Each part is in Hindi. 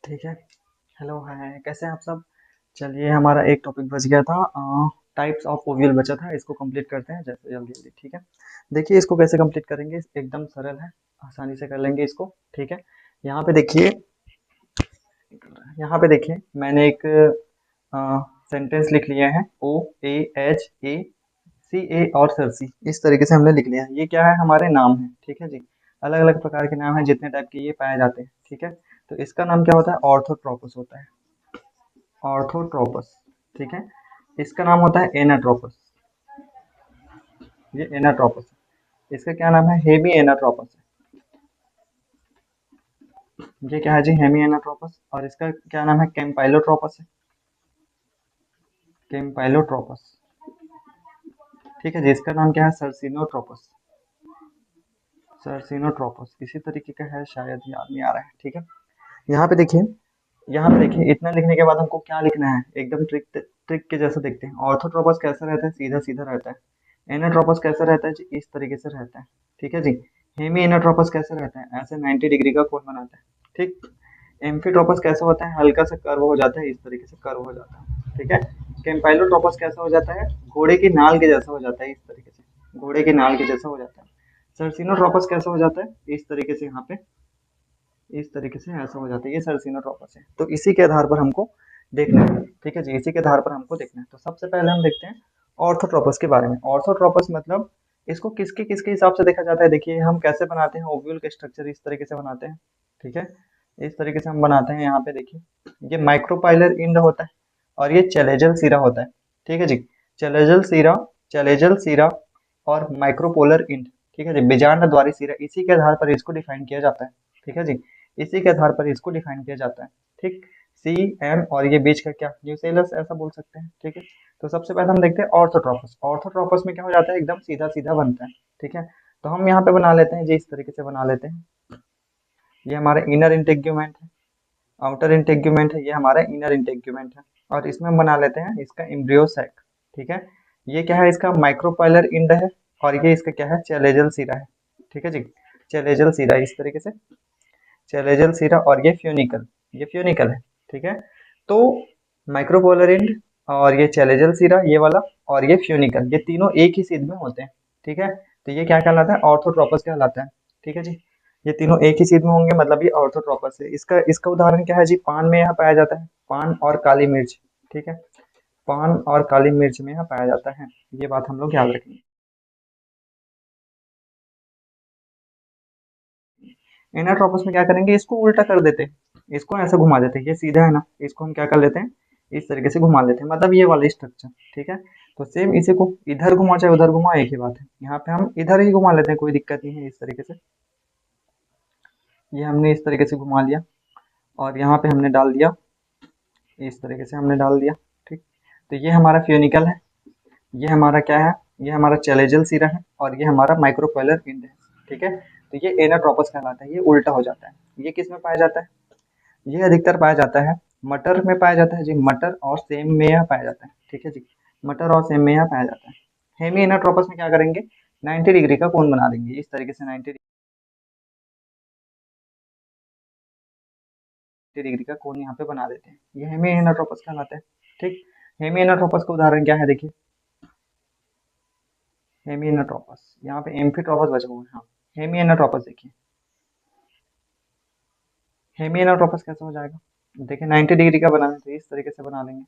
ठीक है। हेलो हाय, कैसे हैं आप सब? चलिए, हमारा एक टॉपिक बच गया था। टाइप्स ऑफ ओव्यूल बचा था, इसको कंप्लीट करते हैं जैसे जल्दी जल्दी। ठीक है। देखिए, इसको कैसे कंप्लीट करेंगे, एकदम सरल है, आसानी से कर लेंगे इसको। ठीक है। यहाँ पे देखिए, यहाँ पे देखिए, मैंने एक सेंटेंस लिख लिया है। OAHACA और सरसी, इस तरीके से हमने लिख लिया है। ये क्या है? हमारे नाम है। ठीक है जी। अलग अलग प्रकार के नाम है, जितने टाइप के ये पाए जाते हैं। ठीक है। तो इसका नाम क्या होता है? ऑर्थोट्रोपस होता है। ऑर्थोट्रोपस। ठीक है। इसका नाम होता है एनाट्रोपस। ये एनाट्रोपस है। इसका क्या नाम है? हेमी एनाट्रोपस है। ये क्या है जी? Hemy anatropous. और इसका क्या नाम है? कैम्पाइलोट्रोपस है। कैम्पाइलोट्रोपस। ठीक है जी। इसका नाम क्या है? सर्सिनोट्रोपस। सर्सिनोट्रोपस इसी तरीके का है, शायद याद नहीं आ रहा है। ठीक है। यहाँ पे देखिए, यहाँ पे देखिए, इतना लिखने के बाद हमको क्या लिखना है? एकदम ट्रिक ट्रिक के जैसा देखते हैं। ऑर्थोट्रोपस कैसा रहता है? सीधा सीधा रहता है। एनाट्रोपस कैसा रहता है जी? इस तरीके से रहता है। ठीक है जी। हेमी एनाट्रोपस कैसा रहता है? ऐसे 90 डिग्री का कोण बनाता है। ठीक। एम्फीट्रोपस कैसा होता है? हल्का सा कर्व हो जाता है, इस तरीके से कर्व हो जाता है। ठीक है। कैम्पाइलोट्रोपस कैसा हो जाता है? घोड़े की नाल के जैसा हो जाता है, इस तरीके से घोड़े की नाल के जैसा हो जाता है। सर्सिनोट्रोपस कैसा हो जाता है? इस तरीके से, यहाँ पे इस तरीके से ऐसा हो जाता है। ये सर्सिनोट्रोपस है। तो इसी के आधार पर हमको देखना है। ठीक है जी। इसी के आधार पर हमको देखना है। तो सबसे पहले हम देखते हैं ऑर्थोट्रोपस के बारे में। ऑर्थोट्रोपस मतलब इसको किसके किसके हिसाब से देखा जाता है? देखिए, हम कैसे बनाते हैं ओव्यूल के स्ट्रक्चर, इस तरीके से बनाते हैं। ठीक है। इस तरीके से हम बनाते हैं। यहाँ पे देखिए, ये माइक्रोपाइलर इंड होता है और ये चैलेजल सीरा होता है। ठीक है जी। चैलेजल सीरा, चैलेजल सीरा और माइक्रोपोलर इंड। ठीक है जी। बीजांड द्वारी सीरा, इसी के आधार पर इसको डिफाइन किया जाता है। ठीक है जी। इसी के आधार पर इसको डिफाइन किया जाता है। ठीक। सी एम और ये बीच का क्या? न्यूसेलस, ऐसा बोल सकते हैं। ठीक है। तो सबसे पहले हम देखते हैं ऑर्थोट्रोपस। ऑर्थोट्रोपस में क्या हो जाता है? एकदम सीधा सीधा बनता है। ठीक है। तो हम यहाँ पे बना लेते हैं जी, इस तरीके से बना लेते हैं। ये हमारा इनर इंटेग्यूमेंट है, आउटर इंटेग्यूमेंट है। ये हमारा इनर इंटेग्यूमेंट है। और इसमें हम बना लेते हैं इसका एम्ब्रियो सैक। ठीक है। ये क्या है? इसका माइक्रोपाइलर इंड है। और ये इसका क्या है? चैलेजल सीरा है। ठीक है जी। चैलेजल सीरा, इस तरीके से चैलेजल सीरा। और ये फ्यूनिकल, ये फ्यूनिकल है। ठीक है। तो माइक्रोपोलर इंड और ये चैलेजल सीरा, ये वाला, और ये फ्यूनिकल, ये तीनों एक ही सीध में होते हैं। ठीक है। तो ये क्या कहलाता है? ऑर्थोट्रोपस कहलाता है। ठीक है जी। ये तीनों एक ही सीध में होंगे, मतलब ये ऑर्थोट्रोपस है। इसका इसका उदाहरण क्या है जी? पान में यहाँ पाया जाता है, पान और काली मिर्च। ठीक है। पान और काली मिर्च में यहाँ पाया जाता है। ये बात हम लोग याद रखेंगे। इनरट्रोपस में क्या करेंगे? इसको उल्टा कर देते हैं, इसको ऐसे घुमा देते हैं। ये सीधा है ना, इसको हम क्या कर लेते हैं? इस तरीके से घुमा लेते हैं, मतलब ये वाला स्ट्रक्चर। ठीक है। तो सेम इसी को इधर घुमाओ चाहे उधर घुमाओ, एक ही बात है। यहाँ पे हम इधर ही घुमा लेते हैं, कोई दिक्कत नहीं है। इस तरीके से ये हमने इस तरीके से घुमा लिया और यहाँ पे हमने डाल दिया, इस तरीके से हमने डाल दिया। ठीक। तो ये हमारा फ्यूनिकल है, ये हमारा क्या है? ये हमारा चैलेजल सीरा है और ये हमारा माइक्रोपोलर इंड है। ठीक है। तो ये एनाट्रोपस कहलाता है। ये उल्टा हो जाता है। ये किस में पाया जाता है? ये अधिकतर पाया जाता है मटर में पाया जाता है जी। मटर और सेम में यह पाया जाता है। ठीक है जी। मटर और सेम में यह पाया जाता है। हेमी एनाट्रोपस में क्या करेंगे? 90 डिग्री का कोण बना देंगे, इस तरीके से 90 डिग्री का कोण यहाँ पे बना देते हैं। ये हेमी एनाट्रोपस कहलाता है। ठीक। हेमी एनाट्रोपस का उदाहरण क्या है? देखिए, हेमी एनाट्रोपस, यहाँ पे एम्फीट्रोपस बचा हुआ है। हाँ, हेमी एनाट्रोपस देखिए, हेमी एनाट्रोपस कैसे हो जाएगा? देखिए, 90 डिग्री का बनाना है तो इस तरीके से बना लेंगे,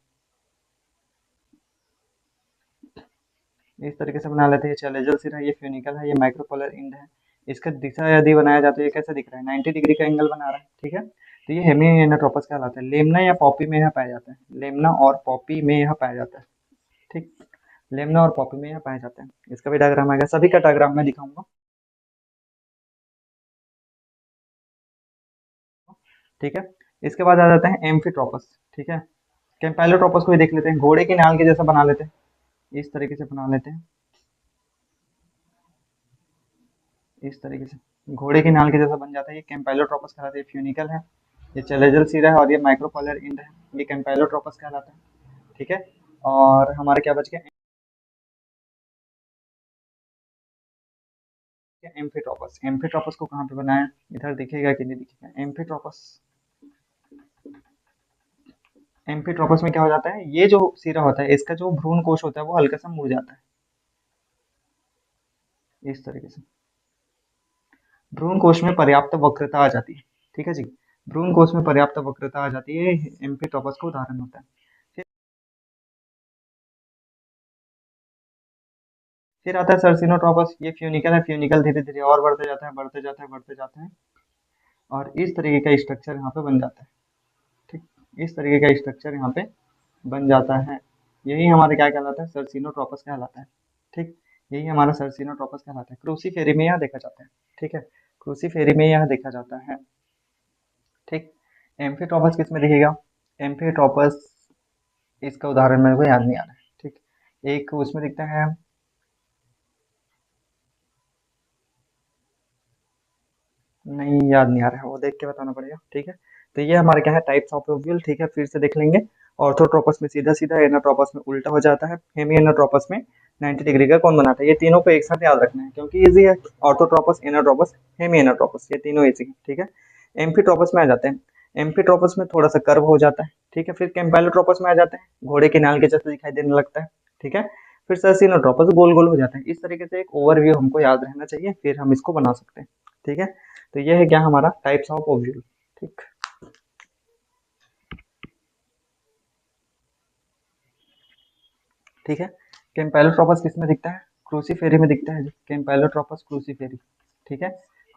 इस तरीके से बना लेते हैं। ये चैलेजल सिरा है, ये फ्यूनिकल है, ये माइक्रोपोलर इंड है। इसका दिशा यदि बनाया जाए तो ये कैसे दिख रहा है? 90 डिग्री का एंगल बना रहा है। ठीक है। तो ये हेमी एनाट्रोपस कहलाता है। लेमना या पॉपी में यह पाया जाता है। लेमना और पॉपी में यह पाया जाता है। ठीक। लेमना और पॉपी में यह पाया जाता है। इसका भी डायग्राम आएगा, सभी का डायग्राम में दिखाऊंगा। ठीक है। इसके बाद आ जाते हैं एम्फीट्रोपस। ठीक है। कैम्पाइलोट्रोपस को भी देख लेते हैं। घोड़े की नाल के जैसा बना लेते हैं, इस तरीके से बना लेते हैं, इस तरीके से घोड़े की नाल के जैसा बन जाता है। ये कैम्पाइलोट्रोपस कहलाता है। ये फ्यूनिकल है, ये चैलेजल सीरा है और ये माइक्रोपोलर इंड है। ये कैम्पाइलोट्रोपस कहलाता है। ठीक है। और हमारे क्या बच गया? एम्फीट्रोपस। एम्फीट्रोपस को कहाँ पे बनाया? इधर दिखेगा कि नहीं दिखेगा? एम्फीट्रोपस, एम्फीट्रोपस में क्या हो जाता है, ये जो सिरा होता है इसका जो भ्रूण कोश होता है वो हल्का सा मुड़ जाता है इस तरीके से। भ्रूण कोश में पर्याप्त वक्रता आ जाती है, ठीक है जी। भ्रूण कोश में पर्याप्त वक्रता आ जाती है, एम्फीट्रोपस का उदाहरण होता है। फिर आता है सर्सिनोट्रोपस, ये फ्यूनिकल है, फ्यूनिकल धीरे धीरे और बढ़ते जाता है, बढ़ते जाता है, बढ़ते जाता है, और इस तरीके का स्ट्रक्चर यहाँ पे बन जाता है। ठीक, इस तरीके का स्ट्रक्चर यहाँ पे बन जाता है। यही हमारा क्या कहलाता है, सर्सिनोट्रोपस कहलाता है। ठीक, यही हमारा सर्सिनोट्रोपस कहलाता है। क्रूसीफेरी में यह देखा जाता है। ठीक है, क्रूसीफेरी में यह देखा जाता है। ठीक, एम्फीट्रोपस किस में दिखेगा, एम्फीट्रोपस इसका उदाहरण मेरे को याद नहीं आ रहा है। ठीक, एक उसमें दिखता है, नहीं याद नहीं आ रहा है, वो देख के बताना पड़ेगा। ठीक है, तो ये हमारे क्या है, टाइप्स ऑफ ओव्यूल। ठीक है, फिर से देख लेंगे। ऑर्थोट्रोपस में सीधा सीधा, एनाट्रोपस में उल्टा हो जाता है, हेमी एनाट्रोपस में 90 डिग्री का कौन बनाता है। ये तीनों को एक साथ याद रखना है क्योंकि इजी है। ऑर्थोट्रोपस, एनाट्रोपस, हेमी एनाट्रोपस, ये तीनों इजी है। ठीक है, एम्फीट्रोपस में आ जाते हैं। एम्फीट्रोपस में थोड़ा सा कर्व हो जाता है। ठीक है, फिर कैम्पैलोट्रोपस में आ जाते हैं, घोड़े के नाल के जैसे दिखाई देने लगता है। ठीक है, फिर सर्सिनोट्रोपस गोल गोल हो जाता है। इस तरीके से एक ओवरव्यू हमको याद रहना चाहिए, फिर हम इसको बना सकते हैं। ठीक है, तो ये है क्या हमारा टाइप्स ऑफ ओव्यूल। ठीक, ठीक है। कैम्पैलोट्रोपस किस में दिखता है, क्रूसीफेरी में दिखता है जी। कैम्पैलोट्रोपस क्रूसीफेरी, ठीक है,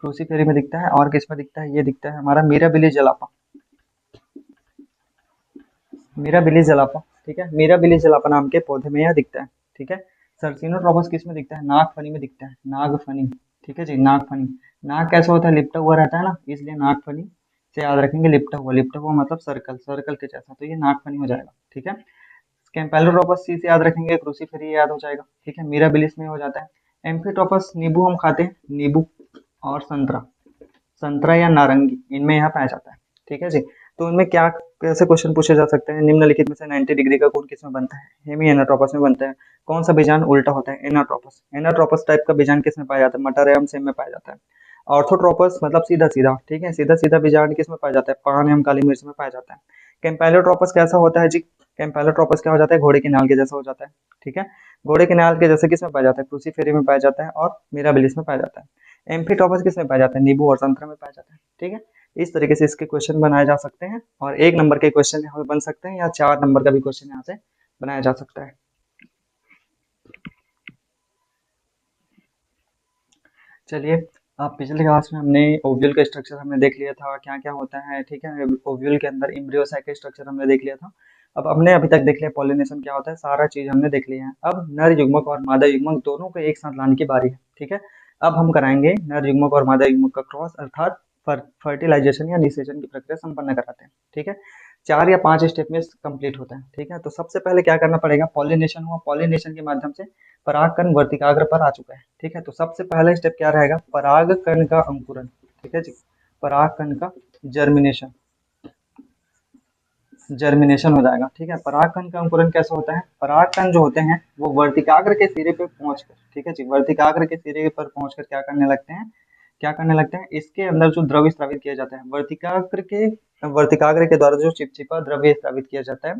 क्रूसीफेरी में दिखता है। और किस में दिखता है, ये दिखता है हमारा मीराबिली जलापा, मीराबिली जलापा। ठीक है, मीराबिली जलापा नाम के पौधे में यह दिखता है। ठीक है, सर्सिनोट्रोपस किस में दिखता है, नागफनी में दिखता है, नागफनी। ठीक है जी, नागफनी। नाग कैसा होता है, लिपटा हुआ रहता है ना, इसलिए नागफनी से याद रखेंगे, लिपटा हुआ, लिपटा हुआ मतलब सर्कल, सर्कल के जैसा, तो ये नागफनी हो जाएगा। ठीक है, कैम्पैलोट्रोपस सी से याद रखेंगे, क्रूसीफेरी याद हो जाएगा। ठीक है, मीराबिलिस में हो जाता है। एम्फीट्रोपस नींबू हम खाते हैं, नींबू और संतरा, संतरा या नारंगी, इनमें यहाँ पाया जाता है। ठीक है जी, तो इनमें क्या कैसे क्वेश्चन पूछे जा सकते हैं, निम्नलिखित में से 90 डिग्री का कोण किस में बनता है, हेमी एनाट्रोपस में बनता है। कौन सा बीजांड उल्टा होता है, एनाट्रोपस, एनाट्रोपस टाइप का बीजांड किस में पाया जाता है, मटर एवं सेम में पाया जाता है। ऑर्थोट्रोपस मतलब सीधा सीधा, ठीक है, सीधा सीधा बीजांड किस में पाया जाता है, पान एवं काली मिर्च में पाया जाता है। कैम्पैलोट्रोपस कैसा होता है जी, कैम्पैलोट्रोपस क्या हो जाता है, घोड़े के नाल के जैसा हो जाता है। ठीक है, घोड़े के नाल के जैसे किस में पाया जाता है, क्रूसीफेरी में पाया जाता है और मिराबिलिस में पाया जाता है। एम्फीट्रोपस किस में पाया जाता है, नींबू और संतरा में पाया जाता है। ठीक है, इस तरीके से इसके क्वेश्चन बनाए जा सकते हैं, और 1 नंबर के क्वेश्चन यहाँ पे बन सकते हैं, या 4 नंबर का भी क्वेश्चन यहाँ से बनाया जा सकता है। चलिए, अब पिछले क्लास में हमने ओव्यूल का स्ट्रक्चर हमने देख लिया था, क्या क्या होता है। ठीक है, ओव्यूल के अंदर एम्ब्रियोसाइक का स्ट्रक्चर हमने देख लिया था। अब हमने अभी तक देख लिया पॉलिनेशन क्या होता है, सारा चीज हमने देख लिया है। अब नर युग्मक और मादा युग्मक दोनों को एक साथ लाने की बारी है। ठीक है, अब हम कराएंगे नर युग्मक और मादा युग्मक का क्रॉस, अर्थात फर्टिलाइजेशन या निषेचन की प्रक्रिया संपन्न कराते हैं। ठीक है, 4 या 5 स्टेप में कंप्लीट होता है। ठीक है, तो सबसे पहले क्या करना पड़ेगा, पॉलिनेशन हुआ, पॉलिनेशन के माध्यम से परागकण वर्तिकाग्र पर आ चुका है। ठीक है, तो सबसे पहला स्टेप क्या रहेगा, परागकण का अंकुरन। ठीक है जी, परागकण का जर्मिनेशन, जर्मिनेशन हो जाएगा। ठीक है, परागकण का अंकुरन कैसे होता है, परागकण जो होते हैं वो वर्तिकाग्र के सिरे पे पहुंचकर, ठीक है जी, वर्तिकाग्र के सिरे पर पहुंचकर क्या करने लगते हैं, क्या करने लगते हैं, इसके अंदर जो द्रव्य स्रावित किया जाता है, वर्तिकाग्र के द्वारा जो चिपचिपा द्रव्य स्रावित किया जाता है,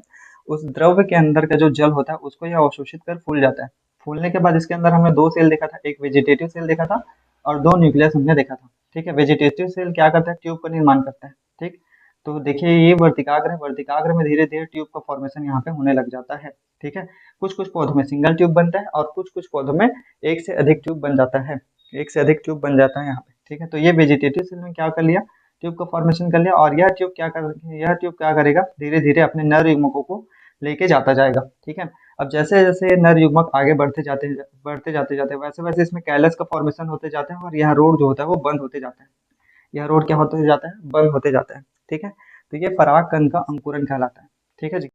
उस द्रव्य के अंदर का जो जल होता है उसको यह अवशोषित कर फूल जाता है। फूलने के बाद इसके अंदर हमने 2 सेल देखा था, एक वेजिटेटिव सेल देखा था और 2 न्यूक्लियस हमने देखा था। ठीक है, वेजिटेटिव सेल क्या करता है, ट्यूब का निर्माण करता है। ठीक, तो देखिए ये वर्तिकाग्र है, वर्तिकाग्र में धीरे धीरे ट्यूब का फॉर्मेशन यहाँ पे होने लग जाता है। ठीक है, कुछ कुछ पौधों में सिंगल ट्यूब बनता है और कुछ कुछ पौधों में एक से अधिक ट्यूब बन जाता है, एक से अधिक ट्यूब बन जाता है यहाँ पे। ठीक है, तो ये वेजिटेटिव सेल में क्या कर लिया, ट्यूब का फॉर्मेशन कर लिया, और यह ट्यूब क्या करेगा, धीरे धीरे अपने नर युग्मकों को लेके जाता जाएगा। ठीक है, अब जैसे जैसे नर युग्मक आगे बढ़ते जाते जाते वैसे वैसे इसमें कैलस का फॉर्मेशन होते जाता है, और यह रोड जो होता है वो बंद होते जाता है, यह रोड क्या होते जाता है, बंद होते जाता है। ठीक है, तो ये परागकण का अंकुरन कहलाता है। ठीक है जी,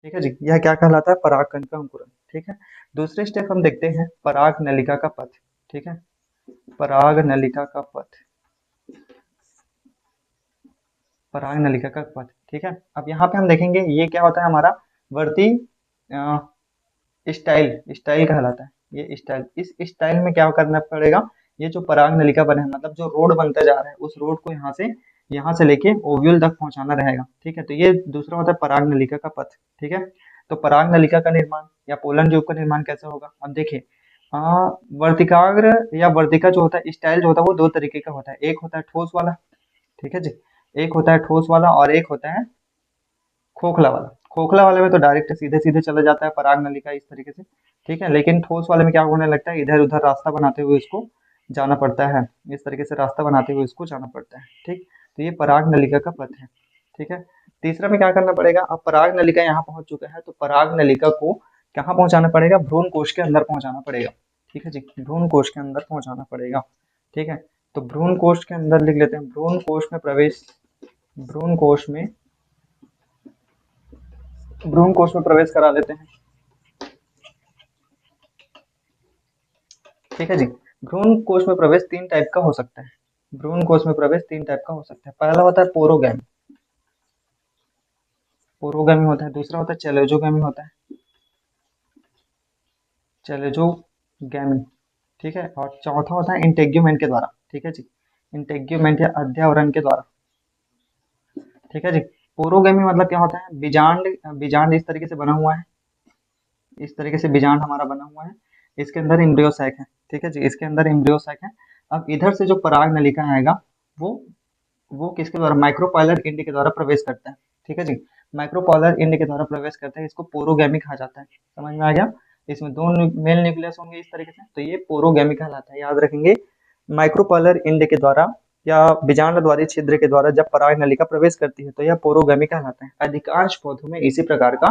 ठीक है जी, यह क्या कहलाता है, परागकण का अंकुरन। ठीक है, दूसरे स्टेप हम देखते हैं, पराग नलिका का पथ। ठीक है, पराग नलिका का पथ, पराग नलिका का पथ। ठीक है, अब यहाँ पे हम देखेंगे ये क्या होता है, हमारा वर्ती स्टाइल, स्टाइल कहलाता है। ये स्टाइल, इस स्टाइल में क्या करना पड़ेगा, ये जो पराग नलिका बने हैं, मतलब जो रोड बनता जा रहा है, उस रोड को यहाँ से यहाँ से लेके ओव्यूल तक पहुंचाना रहेगा। ठीक है, तो ये दूसरा होता है पराग नलिका का पथ। ठीक है, तो पराग नलिका का निर्माण या पोलन ट्यूब का निर्माण कैसे होगा? अब देखिए, वर्तिकाग्र या वर्तिका जो होता है, स्टाइल जो होता है वो दो तरीके का होता है। एक होता है ठोस वाला, ठीक है जी, एक होता है ठोस वाला और एक होता है खोखला वाला। खोखला वाले में तो डायरेक्ट सीधे सीधे चला जाता है पराग नलिका इस तरीके से। ठीक है, लेकिन ठोस वाले में क्या होने लगता है, इधर उधर रास्ता बनाते हुए इसको जाना पड़ता है, इस तरीके से रास्ता बनाते हुए इसको जाना पड़ता है। ठीक, तो ये पराग नलिका का पथ है। ठीक है, तीसरा में क्या करना पड़ेगा, अब पराग नलिका यहाँ पहुंच चुका है तो पराग नलिका को कहाँ पहुंचाना पड़ेगा, भ्रूण कोश के अंदर पहुंचाना पड़ेगा। ठीक है जी, भ्रूण कोश के अंदर पहुंचाना पड़ेगा। ठीक है, तो भ्रूण कोश के अंदर लिख लेते हैं, भ्रूण कोश में प्रवेश, भ्रूण कोश में, भ्रूण कोश में प्रवेश करा लेते हैं। ठीक है जी, भ्रूण कोश में प्रवेश तीन टाइप का हो सकता है। भ्रूण कोश में प्रवेश तीन टाइप का हो सकता है। पहला होता है पोरोगैमी, पोरोगैमी होता है। दूसरा होता है चैलेजोगैमी होता है, चैलेजोगैमी। ठीक है, और चौथा होता है इंटेग्यूमेंट के द्वारा। ठीक है जी, इंटेग्यूमेंट या अध्यावरण के द्वारा। ठीक है जी, पोरोगैमी मतलब क्या होता है, बीजांड, बीजांड इस तरीके से बना हुआ है, इस तरीके से बीजांड हमारा बना हुआ है, इसके अंदर एम्ब्रियो सैक है। ठीक है जी, इसके अंदर एम्ब्रियो सैक है। अब इधर से जो पराग नलिका आएगा वो वो किसके द्वारा, माइक्रोपाइलर इंड के द्वारा प्रवेश करता है। ठीक है जी, माइक्रोपाइलर इंड के द्वारा प्रवेश करता है, इसको पोरोगैमी कहा जाता है। समझ में आ गया, इसमें दो मेल न्यूक्लियस होंगे इस तरीके से, तो ये पोरोगैमी कहलाता है। याद रखेंगे, माइक्रोपाइलर इंड के द्वारा या बीजांड द्वारी छिद्र के द्वारा जब पराग नलिका प्रवेश करती है तो यह पोरोगैमी कहलाता है। अधिकांश पौधों में इसी प्रकार का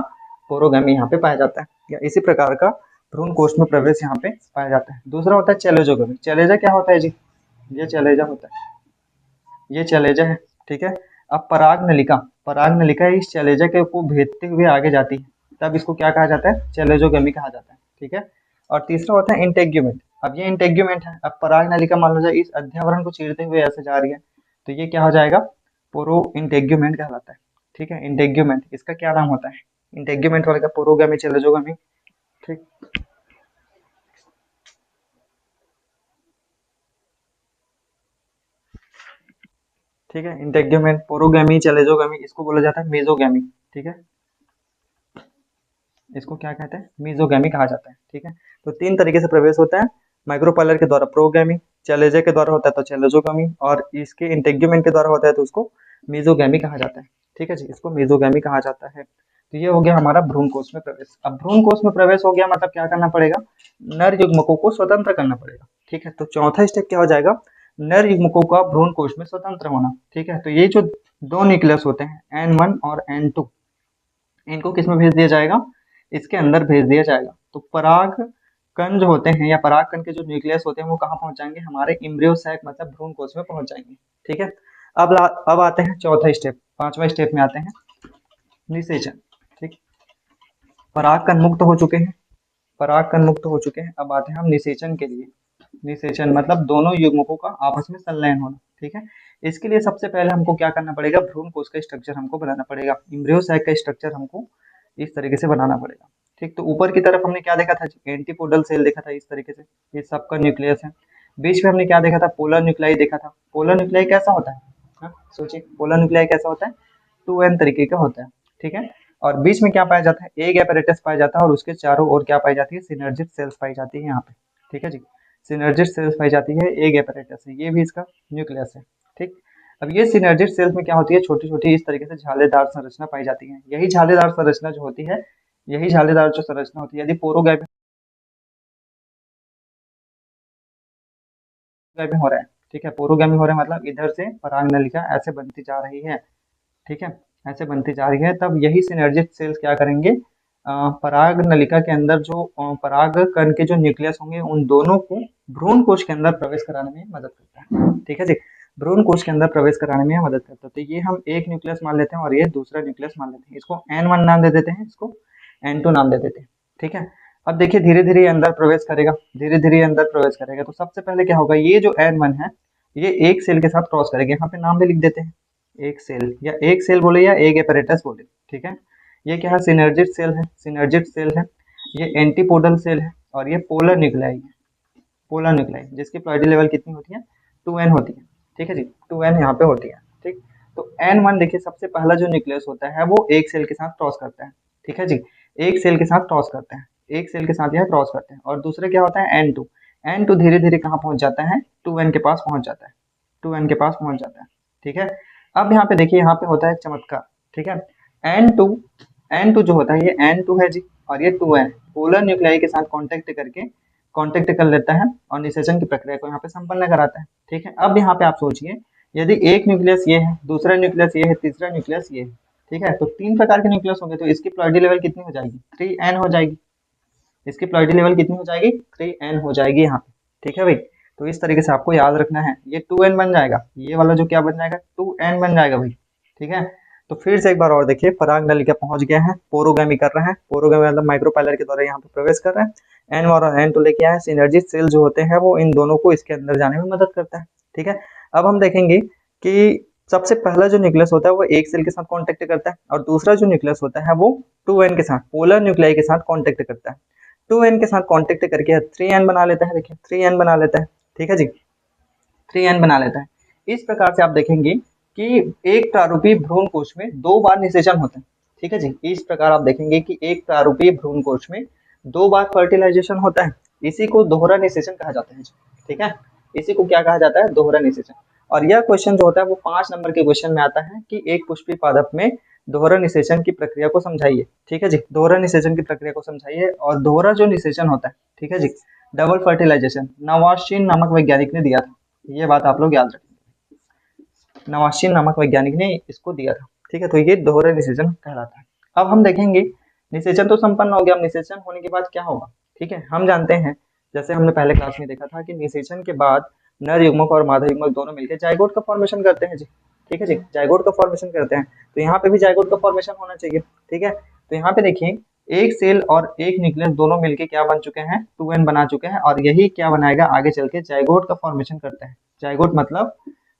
पोरोगैमी यहाँ पे पाया जाता है, या इसी प्रकार का भ्रूण कोश में प्रवेश यहाँ पे पाया जाता है। दूसरा होता है चैलेजोगैमी। चैलेजा क्या होता है जी, ये चैलेजा होता है, ये चैलेजा है। ठीक है, अब पराग नलिका, पराग नलिका इस चैलेजा के को भेदते हुए आगे जाती है, तब इसको क्या कहा जाता है, चैलेजोगैमी कहा जाता है। ठीक है, और तीसरा होता है इंटेग्यूमेंट। अब ये इंटेग्यूमेंट है, अब पराग नलिका मान लो जाए इस अध्यावरण को चीरते हुए ऐसे जा रही है, तो ये क्या हो जाएगा, पोरो इंटेग्यूमेंट कहलाता है। ठीक है, इंटेग्यूमेंट, इसका क्या नाम होता है, इंटेग्यूमेंट वाले का पोरोगैमी, चैलेजोगैमी। ठीक, ठीक है, इंटेग्यूमेंट, पोरोगैमी, चैलेजोगैमी, इसको बोला जाता है मेजोगैमी। ठीक है, इसको क्या कहते हैं, मीजोगैमी कहा जाता है। ठीक है, तो तीन तरीके से प्रवेश होता है, माइक्रोपाइलर के द्वारा प्रोगैमी, चैलेजा के द्वारा होता है तो चैलेजोगैमी, और इसके इंटेग्यूमेंट के द्वारा होता है तो उसको मीजोगैमी कहा जाता है। ठीक है जी, इसको मीजोगैमी कहा जाता है। तो ये हो गया हमारा भ्रूण कोश में प्रवेश। अब भ्रूण कोश में प्रवेश हो गया मतलब क्या करना पड़ेगा, नर युग्मकों को स्वतंत्र करना पड़ेगा। ठीक है, तो चौथा स्टेप क्या हो जाएगा, नर युग्मकों का भ्रूण कोश में स्वतंत्र होना। ठीक है, तो ये जो दो न्यूक्लियस होते हैं N1 और N2, इनको किस में भेज दिया जाएगा, इसके अंदर भेज दिया जाएगा। तो पराग कण जो होते हैं या पराग कण के जो न्यूक्लियस होते हैं वो कहाँ पहुंच जाएंगे, हमारे इम्ब्रियो सैक मतलब भ्रूण कोश में पहुंच जाएंगे। ठीक है, अब आते हैं चौथा स्टेप, पांचवा स्टेप में आते हैं निषेचन। ठीक, पराग कण मुक्त हो चुके हैं, पराग कण मुक्त हो चुके हैं, अब आते हैं हम निषेचन के लिए। निषेचन मतलब दोनों युग्मकों का आपस में संलयन होना। ठीक है, इसके लिए सबसे पहले हमको क्या करना पड़ेगा, भ्रूण कोश का स्ट्रक्चर हमको बनाना पड़ेगा, इम्ब्रियो सैक का स्ट्रक्चर हमको इस तरीके से बनाना पड़ेगा। ठीक, तो ऊपर की तरफ हमने क्या देखा था, एंटीपोडल सेल देखा था इस तरीके से, ये सबका न्यूक्लियस है। बीच में हमने क्या देखा था, पोलर न्यूक्लियाई देखा था। पोलर न्यूक्लियाई कैसा होता है, हाँ सोचिए, पोलर न्यूक्लियाई कैसा होता है, 2n तरीके का होता है। ठीक है, और बीच में क्या पाया जाता है, एग एपेरेटस पाया जाता है, और उसके चारों ओर क्या पाई जाती है, सिनर्जिक सेल्स पाई जाती है यहाँ पे। ठीक है जी, सिनर्जिक सेल्स पाई जाती है, एग एपेरेटस है, ये भी इसका न्यूक्लियस है। ठीक, अब ये सिनर्जिक सेल्स में क्या होती है, छोटी छोटी इस तरीके से झालेदार संरचना पाई जाती है। यही झालेदार संरचना जो होती है, यही झालेदार जो संरचना होती है, यदि पोरोगैमी हो रहा है, ठीक है, पोरोगैमी हो रहा है मतलब इधर से पराग नलिका ऐसे बनती जा रही है। ठीक है, ऐसे बनती जा रही है, तब यही सिनर्जिक सेल्स क्या करेंगे, पराग नलिका के अंदर जो पराग कण के जो न्यूक्लियस होंगे उन दोनों को भ्रूण कोश के अंदर प्रवेश कराने में मदद करता है। ठीक है जी, भ्रूण कोश के अंदर प्रवेश कराने में मदद करता है। तो ये हम एक न्यूक्लियस मान लेते हैं और ये दूसरा न्यूक्लियस मान लेते हैं, इसको N1 नाम दे देते हैं, इसको N2 नाम दे देते हैं। ठीक है, अब देखिए धीरे धीरे अंदर प्रवेश करेगा, धीरे धीरे अंदर प्रवेश करेगा, तो सबसे पहले क्या होगा, ये जो N1 है ये एक सेल के साथ क्रॉस करेगा, यहाँ पे नाम भी लिख देते हैं, एक सेल, या एक सेल बोले या एक एपेरेटस बोले। ठीक है, ये क्या है, सिनर्जिक सेल है, सिनर्जिक सेल है, ये एंटीपोडल सेल है, और ये पोलर न्यूक्लियाई है, पोलर न्यूक्लियाई जिसकी प्लॉइडी लेवल कितनी होती है, 2n होती है। ठीक है जी, 2n यहाँ पे होती है। ठीक। तो N1 देखिए सबसे पहला जो न्यूक्लियस होता है वो एक सेल के साथ क्रॉस करता है, ठीक है जी, एक सेल के साथ क्रॉस करते हैं, एक सेल के साथ यह क्रॉस करते हैं। और दूसरे क्या होता है N2, N2 धीरे धीरे कहाँ पहुंच जाता है, 2N के पास पहुंच जाता है, 2N के पास पहुंच जाता है, ठीक है। अब यहाँ पे देखिए, यहाँ पे होता है चमत्कार, ठीक है। N2, N2 जो होता है ये N2 है जी, और ये 2N पोलर न्यूक्लियाई के साथ कांटेक्ट कर लेता है और निषेचन की प्रक्रिया को यहाँ पे संपन्न कराता है, ठीक है। अब यहाँ पे आप सोचिए, यदि एक न्यूक्लियस ये है, दूसरा न्यूक्लियस ये है, तीसरा न्यूक्लियस ये है, ठीक है, तो 3 प्रकार के न्यूक्लियस होंगे, तो इसकी प्लॉइडी लेवल कितनी हो जाएगी, 3n हो जाएगी। इसकी प्लॉइडी लेवल कितनी हो जाएगी, 3n हो जाएगी यहाँ पे, ठीक है भाई। तो इस तरीके से आपको याद रखना है, ये 2n बन जाएगा, ये वाला जो क्या बन जाएगा, 2n बन जाएगा भाई, ठीक है। तो फिर से एक बार और देखिए, पराग नलिका पहुंच गया है, पोरोगैमी कर रहा है, पोरोगैमी मतलब माइक्रोपाइलर के द्वारा यहाँ पे प्रवेश कर रहा है। N1 और N2 लेके आया, सिनर्जी सेल जो होते हैं वो इन दोनों को इसके अंदर जाने में मदद करता है, ठीक है। अब हम देखेंगे कि सबसे पहला जो न्यूक्लियस होता है वो एक सेल के साथ कांटेक्ट करता है, और दूसरा जो न्यूक्लियस होता है वो 2n के साथ, पोलर न्यूक्लियाई के साथ कांटेक्ट करता है। 2n के साथ कांटेक्ट करके 3n बना लेता है, देखिए 3n बना लेता है, ठीक है जी, 3n बना लेता है। इस प्रकार से आप देखेंगे कि एक प्रारूपीय भ्रूण कोश में 2 बार निषेचन होता है, ठीक है जी। इस प्रकार आप देखेंगे कि एक प्रारूपीय भ्रूण कोश में 2 बार फर्टिलाइजेशन होता है, इसी को दोहरा निषेचन कहा जाता है जी, ठीक है। इसी को क्या कहा जाता है, दोहरा निषेचन। और यह क्वेश्चन जो होता है वो 5 नंबर के क्वेश्चन में आता है कि एक पुष्पीय पादप में दोहरा निषेचन की प्रक्रिया को समझाइए, ठीक है जी, दोहरा निषेचन की प्रक्रिया को समझाइए। और दोहरा जो निषेचन होता है, ठीक है जी, डबल फर्टिलाइजेशन नवाश्चीन नामक वैज्ञानिक ने दिया था, ये बात आप लोग याद रखें, नवाश्चीन नामक वैज्ञानिक ने इसको दिया था, ठीक है। तो ये दोहरा निषेचन कहलाता है। अब हम देखेंगे, निषेचन तो संपन्न हो गया, अब निषेचन होने के बाद क्या होगा, ठीक है। हम जानते हैं, जैसे हमने पहले क्लास में देखा था कि निषेचन के बाद नर युग्मक और मादा युग्मक दोनों मिलकर जाइगोट का फॉर्मेशन करते हैं जी, ठीक है जी, जाइगोट का फॉर्मेशन करते हैं। तो यहाँ पे भी जाइगोट का फॉर्मेशन होना चाहिए, ठीक है। तो यहाँ पे देखिए, एक सेल और एक न्यूक्लियस दोनों मिलके क्या बन चुके हैं, 2n बना चुके हैं, और यही क्या बनाएगा आगे चल के, जाइगोट का फॉर्मेशन करता है। जाइगोट मतलब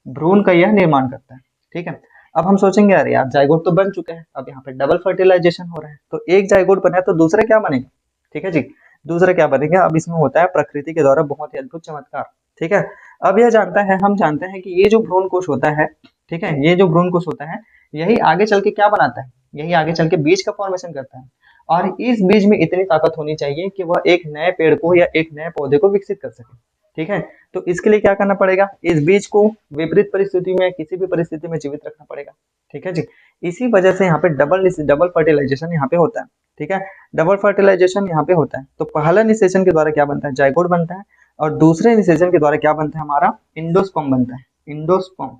भ्रूण का यह निर्माण करता है, ठीक है। अब हम सोचेंगे, अरे यार जाइगोट तो बन चुके हैं, अब यहाँ पे डबल फर्टिलाइजेशन हो रहा है, तो एक जाइगोट बना है तो दूसरा क्या बनेगा, ठीक है जी, दूसरा क्या बनेगा। अब इसमें होता है प्रकृति के द्वारा बहुत ही अद्भुत चमत्कार, ठीक है। अब यह जानता है, हम जानते हैं कि ये जो भ्रूण कोश होता है, ठीक है, ये जो भ्रूण कोश होता है, यही आगे चल के क्या बनाता है, यही आगे चल के बीज का फॉर्मेशन करता है। और इस बीज में इतनी ताकत होनी चाहिए कि वह एक नए पेड़ को या एक नए पौधे को विकसित कर सके, ठीक है। तो इसके लिए क्या करना पड़ेगा, इस बीज को विपरीत परिस्थिति में, किसी भी परिस्थिति में जीवित रखना पड़ेगा, ठीक है जी। इसी वजह से यहाँ पे डबल फर्टिलाइजेशन यहाँ पे होता है, ठीक है, डबल फर्टिलाइजेशन यहाँ पे होता है। तो पहला निषेचन के द्वारा क्या बनता है, जाइगोट बनता है, और दूसरे निषेचन के द्वारा क्या बनता है, हमारा इंडोस्पर्म बनता है, इंडोस्पर्म,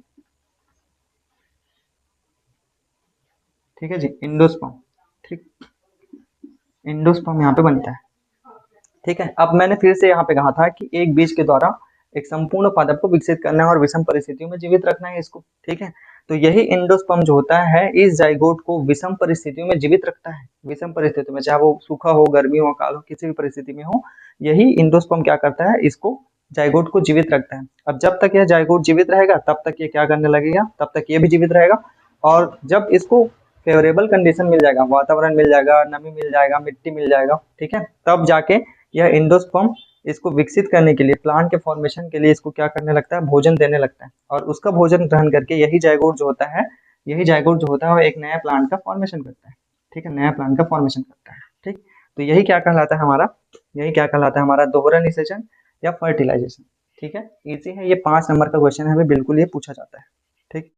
ठीक है जी, इंडोस्पर्म, ठीक, इंडोस्पर्म यहाँ पे बनता है, ठीक है। अब मैंने फिर से यहाँ पे कहा था कि एक बीज के द्वारा एक संपूर्ण पादप को विकसित करना है और विषम परिस्थितियों में जीवित रखना है इसको, ठीक है। तो यही इंडोस्पर्म जो होता है इस जाइगोट को विषम परिस्थितियों में जीवित रखता है, विषम परिस्थितियों में, चाहे वो सूखा हो, गर्मी हो, अकाल हो, किसी भी परिस्थिति में हो, यही इंडोस्पर्म क्या करता है, इसको जाइगोट को जीवित रखता है। अब जब तक यह जाइगोट जीवित रहेगा तब तक ये क्या करने लगेगा, तब तक ये भी जीवित रहेगा। और जब इसको फेवरेबल कंडीशन मिल जाएगा, वातावरण मिल जाएगा, नमी मिल जाएगा, मिट्टी मिल जाएगा, ठीक है, तब जाके यह इंडोस्पर्म इसको विकसित करने के लिए, प्लांट के फॉर्मेशन के लिए इसको क्या करने लगता है, भोजन देने लगता है। और उसका भोजन ग्रहण करके यही जाइगोट जो होता है, यही जाइगोट जो होता है वो एक नया प्लांट का फॉर्मेशन करता है, ठीक है, नया प्लांट का फॉर्मेशन करता है, ठीक। तो यही क्या कहलाता है हमारा, यही क्या कहलाता है हमारा दोहरा निषेचन या फर्टिलाइजेशन, ठीक है। इजी है, ये 5 नंबर का क्वेश्चन है, हमें बिल्कुल ये पूछा जाता है, ठीक।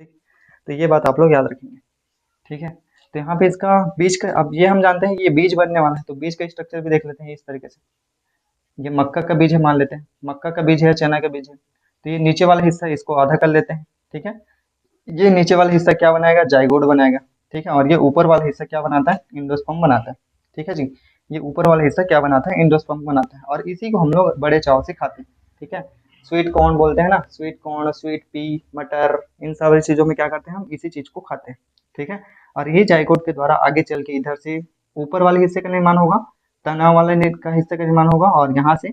ठीक, तो ये बात आप लोग याद रखेंगे, ठीक है। तो यहाँ पे इसका बीज का, अब ये हम जानते हैं कि ये बीज बनने वाला है, तो बीज का स्ट्रक्चर भी देख लेते हैं इस तरीके से। ये मक्का का बीज है, मान लेते हैं मक्का का बीज है, चना का बीज है, तो ये नीचे वाला हिस्सा इसको आधा कर लेते हैं, ठीक है। ये नीचे वाला हिस्सा क्या बनाएगा, जाइगोट बनाएगा, ठीक है। और ये ऊपर वाला हिस्सा क्या बनाता है, इंडोस्पर्म बनाता है, ठीक है जी। ये ऊपर वाला हिस्सा क्या बनाता है, इंडोस्पर्म बनाता है, और इसी को हम लोग बड़े चाव से खाते हैं, ठीक है। स्वीट कॉर्न बोलते हैं ना, स्वीट कॉर्न, स्वीट पी, मटर, इन सारी चीजों में क्या करते हैं, हम इसी चीज को खाते हैं, ठीक है। और ये जाइगोट के द्वारा आगे चल के इधर से ऊपर वाले हिस्से का निर्माण होगा, तना वाले का हिस्से का निर्माण होगा, और यहाँ से